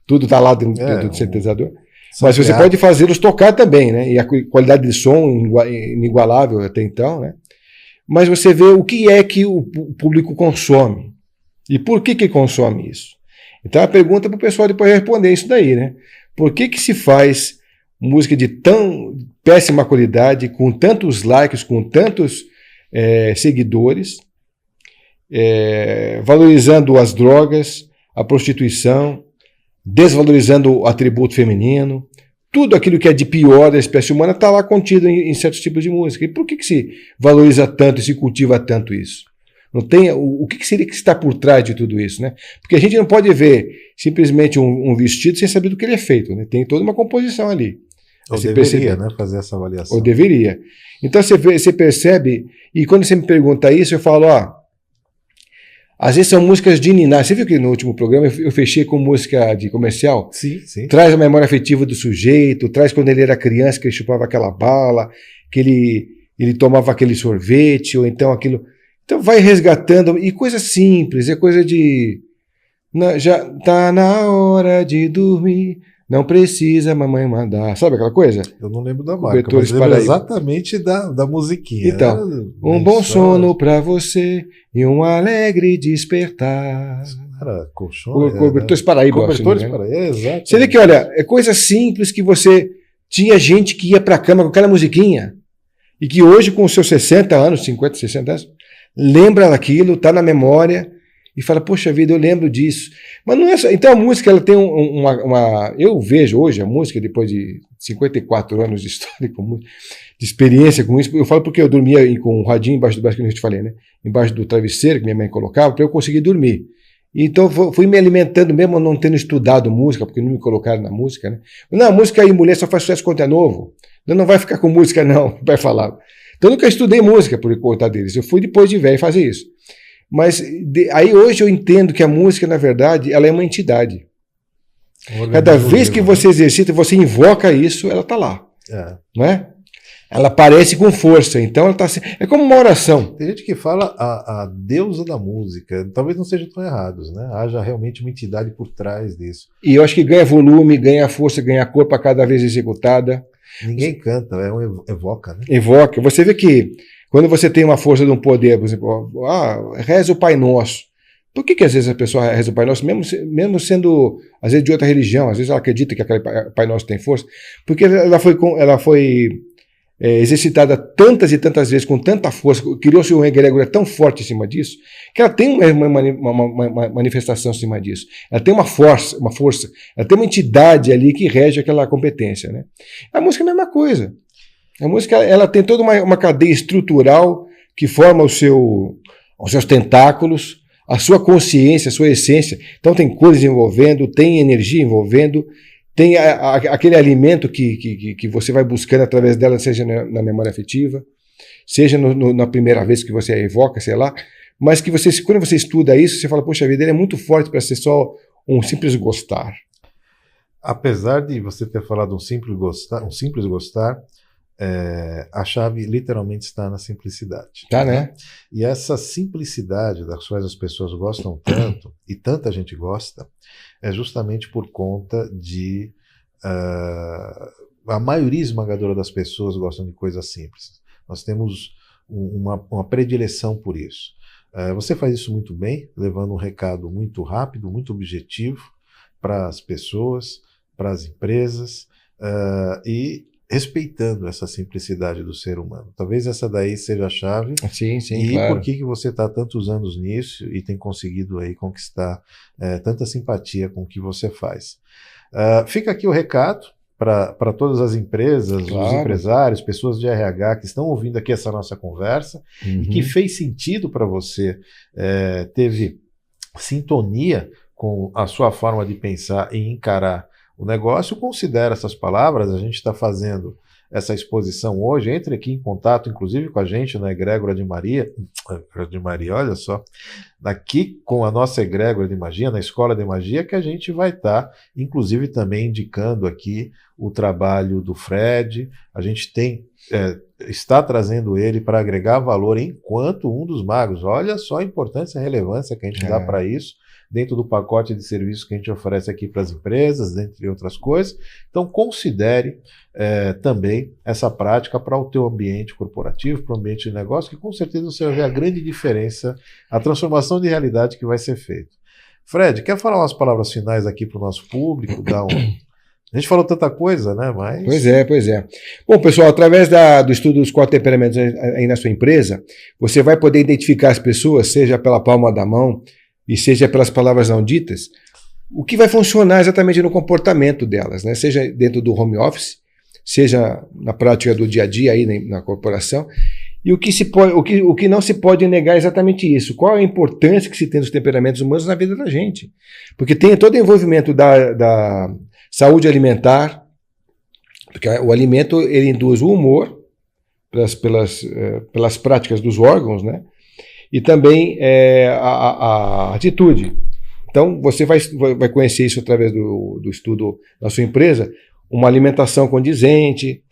Tudo está lá dentro do sintetizador. Mas você pode fazê-los tocar também, né? E a qualidade de som inigualável até então, né? Mas você vê o que é que o público consome e por que consome isso. Então a pergunta para o pessoal depois responder isso daí, né? Por que se faz música de tão péssima qualidade, com tantos likes, com tantos seguidores, valorizando as drogas, a prostituição, desvalorizando o atributo feminino. Tudo aquilo que é de pior da espécie humana está lá contido em certos tipos de música. E por que se valoriza tanto e se cultiva tanto isso? Não tem, o que seria que está por trás de tudo isso, né? Porque a gente não pode ver simplesmente um vestido sem saber do que ele é feito, né? Tem toda uma composição ali. Ou deveria, né, fazer essa avaliação. Ou deveria. Então você percebe, e quando você me pergunta isso, eu falo, às vezes são músicas de ninar. Você viu que no último programa eu fechei com música de comercial? Sim, sim. Traz a memória afetiva do sujeito, traz quando ele era criança, que ele chupava aquela bala, que ele tomava aquele sorvete, ou então aquilo. Então vai resgatando, e coisa simples, é coisa de... já tá na hora de dormir, não precisa mamãe mandar. Sabe aquela coisa? Eu não lembro da marca, mas lembro exatamente da musiquinha. Então, um bom sono pra você e um alegre despertar. Era colchão? Cobertores Paraíba. Cobertores Paraíba, exato. Você vê que, olha, é coisa simples que você... Tinha gente que ia pra cama com aquela musiquinha e que hoje, com os seus 60 anos, 50, 60 anos, lembra daquilo, tá na memória... E fala, poxa vida, eu lembro disso. Mas não é só... Então a música, ela tem uma... Eu vejo hoje a música, depois de 54 anos de história, de experiência com isso. Eu falo porque eu dormia com um radinho embaixo do braço, que eu te falei, né? Embaixo do travesseiro que minha mãe colocava, para eu conseguir dormir. Então fui me alimentando, mesmo não tendo estudado música, porque não me colocaram na música, né? Não, a música aí, mulher, só faz sucesso quando é novo. Não vai ficar com música, não, vai falar. Então eu nunca estudei música, por conta deles. Eu fui depois de velho fazer isso. Mas aí hoje eu entendo que a música, na verdade, ela é uma entidade. Cada vez que você exercita, você invoca isso, ela está lá. Não é? Ela aparece com força, então ela está... É como uma oração. Tem gente que fala a deusa da música, talvez não sejam tão errados, né? Haja realmente uma entidade por trás disso. E eu acho que ganha volume, ganha força, ganha corpo a cada vez executada. Ninguém canta, evoca, né? Evoca. Você vê que quando você tem uma força de um poder, por exemplo, reza o Pai Nosso. Por que às vezes a pessoa reza o Pai Nosso, mesmo sendo, às vezes, de outra religião, às vezes ela acredita que aquele Pai Nosso tem força? Porque ela foi exercitada tantas e tantas vezes, com tanta força, criou-se uma egrégora tão forte em cima disso, que ela tem uma manifestação em cima disso. Ela tem uma força, ela tem uma entidade ali que rege aquela competência, né? A música é a mesma coisa. A música, ela tem toda uma cadeia estrutural que forma os seus tentáculos, a sua consciência, a sua essência. Então tem cores envolvendo, tem energia envolvendo, tem aquele alimento que você vai buscando através dela, seja na memória afetiva, seja na primeira vez que você a evoca, sei lá, mas que quando você estuda isso, você fala, poxa, a vida é muito forte para ser só um simples gostar. Apesar de você ter falado um simples gostar, a chave literalmente está na simplicidade. Tá, né? E essa simplicidade das quais as pessoas gostam tanto, e tanta gente gosta, é justamente por conta de a maioria esmagadora das pessoas gostam de coisas simples. Nós temos uma predileção por isso. Você faz isso muito bem, levando um recado muito rápido, muito objetivo para as pessoas, para as empresas, e respeitando essa simplicidade do ser humano. Talvez essa daí seja a chave. Sim, e claro. Por que você está há tantos anos nisso e tem conseguido aí conquistar tanta simpatia com o que você faz. Fica aqui o recado para todas as empresas, claro, os empresários, pessoas de RH que estão ouvindo aqui essa nossa conversa e que fez sentido para você, teve sintonia com a sua forma de pensar e encarar o negócio. Considera essas palavras. A gente está fazendo essa exposição hoje. Entre aqui em contato, inclusive, com a gente na Egrégora de Maria, olha só, aqui com a nossa Egrégora de Magia, na Escola de Magia, que a gente vai estar, inclusive, também indicando aqui o trabalho do Fred. A gente está trazendo ele para agregar valor enquanto um dos magos. Olha só a importância e a relevância que a gente dá para isso, dentro do pacote de serviços que a gente oferece aqui para as empresas, dentre outras coisas. Então considere também essa prática para o teu ambiente corporativo, para o ambiente de negócio, que com certeza você vai ver a grande diferença, a transformação de realidade que vai ser feita. Fred, quer falar umas palavras finais aqui para o nosso público? A gente falou tanta coisa, né? Mas... Pois é. Bom, pessoal, através do estudo dos 4 temperamentos aí na sua empresa, você vai poder identificar as pessoas, seja pela palma da mão, e seja pelas palavras não ditas, o que vai funcionar exatamente no comportamento delas, né? Seja dentro do home office, seja na prática do dia a dia aí na corporação. E o que não se pode negar é exatamente isso. Qual a importância que se tem dos temperamentos humanos na vida da gente? Porque tem todo o envolvimento da saúde alimentar, porque o alimento ele induz o humor pelas práticas dos órgãos, né? E também a atitude. Então, você vai conhecer isso através do estudo da sua empresa, uma alimentação condizente,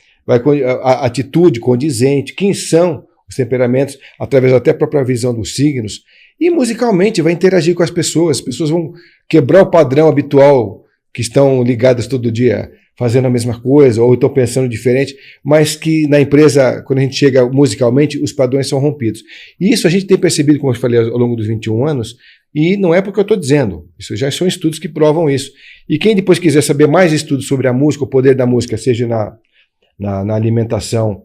a atitude condizente, quem são os temperamentos, através até da própria visão dos signos, e musicalmente vai interagir com as pessoas vão quebrar o padrão habitual, que estão ligadas todo dia fazendo a mesma coisa, ou estão pensando diferente, mas que na empresa, quando a gente chega musicalmente, os padrões são rompidos. E isso a gente tem percebido, como eu falei, ao longo dos 21 anos, e não é porque eu estou dizendo, isso já são estudos que provam isso. E quem depois quiser saber mais estudos sobre a música, o poder da música, seja na alimentação,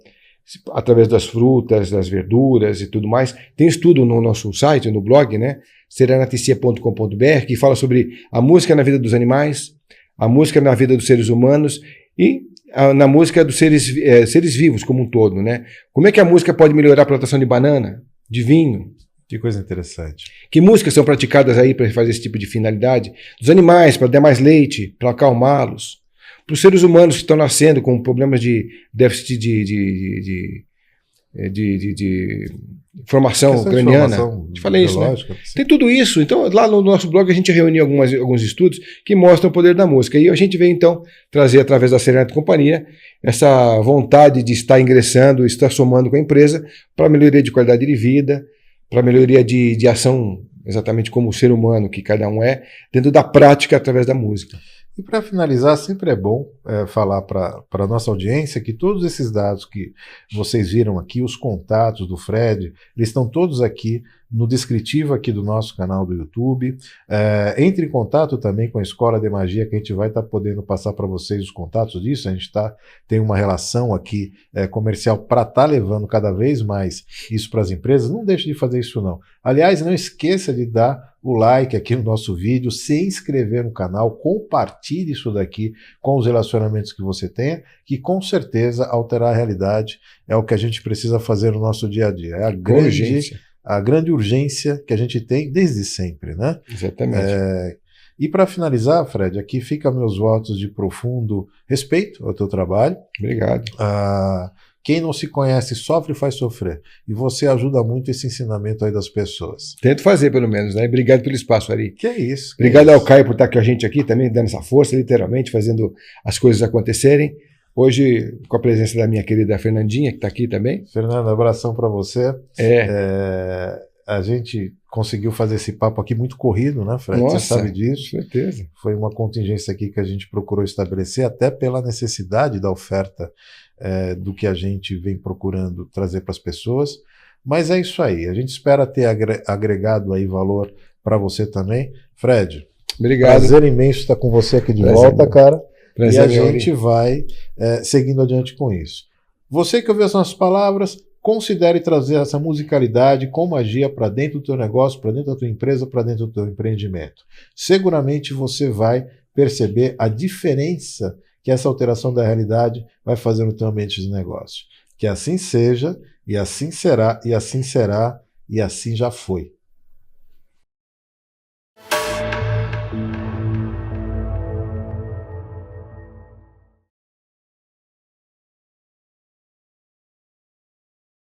através das frutas, das verduras e tudo mais, tem estudo no nosso site, no blog, né, serenaticia.com.br, que fala sobre a música na vida dos animais, a música na vida dos seres humanos e na música dos seres vivos como um todo, né? Como é que a música pode melhorar a plantação de banana, de vinho? Que coisa interessante. Que músicas são praticadas aí para fazer esse tipo de finalidade? Dos animais, para dar mais leite, para acalmá-los. Para os seres humanos que estão nascendo com problemas de déficit de formação craniana. Te falei isso, né? Tem tudo isso. Então, lá no nosso blog a gente reuniu alguns estudos que mostram o poder da música. E a gente veio, então, trazer, através da Serenata Companhia, essa vontade de estar ingressando, estar somando com a empresa para melhoria de qualidade de vida, para melhoria de ação, exatamente como o ser humano que cada um é, dentro da prática através da música. E para finalizar, sempre é bom falar para a nossa audiência que todos esses dados que vocês viram aqui, os contatos do Fred, eles estão todos aqui no descritivo aqui do nosso canal do YouTube. Entre em contato também com a Escola de Magia, que a gente vai estar podendo passar para vocês os contatos disso. A gente tem uma relação aqui comercial para estar levando cada vez mais isso para as empresas. Não deixe de fazer isso não. Aliás, não esqueça de dar o like aqui no nosso vídeo, se inscrever no canal, compartilhe isso daqui com os relacionamentos que você tenha, que com certeza alterar a realidade é o que a gente precisa fazer no nosso dia a dia. É a grande urgência que a gente tem desde sempre, né? Exatamente. E para finalizar, Fred, aqui fica meus votos de profundo respeito ao teu trabalho. Obrigado. Quem não se conhece sofre e faz sofrer. E você ajuda muito esse ensinamento aí das pessoas. Tento fazer, pelo menos, né? Obrigado pelo espaço, Ari. Que é isso. Obrigado ao Caio por estar com a gente aqui também, dando essa força, literalmente, fazendo as coisas acontecerem. Hoje, com a presença da minha querida Fernandinha, que está aqui também. Fernanda, abração para você. A gente conseguiu fazer esse papo aqui muito corrido, né, Fred? Nossa, você sabe disso. Com certeza. Foi uma contingência aqui que a gente procurou estabelecer, até pela necessidade da oferta do que a gente vem procurando trazer para as pessoas. Mas é isso aí. A gente espera ter agregado aí valor para você também. Fred, obrigado. Prazer imenso estar com você aqui de volta, cara. E a gente vai seguindo adiante com isso. Você que ouviu as nossas palavras, considere trazer essa musicalidade com magia para dentro do teu negócio, para dentro da tua empresa, para dentro do teu empreendimento. Seguramente você vai perceber a diferença que essa alteração da realidade vai fazer no teu ambiente de negócio. Que assim seja, e assim será, e assim será, e assim já foi.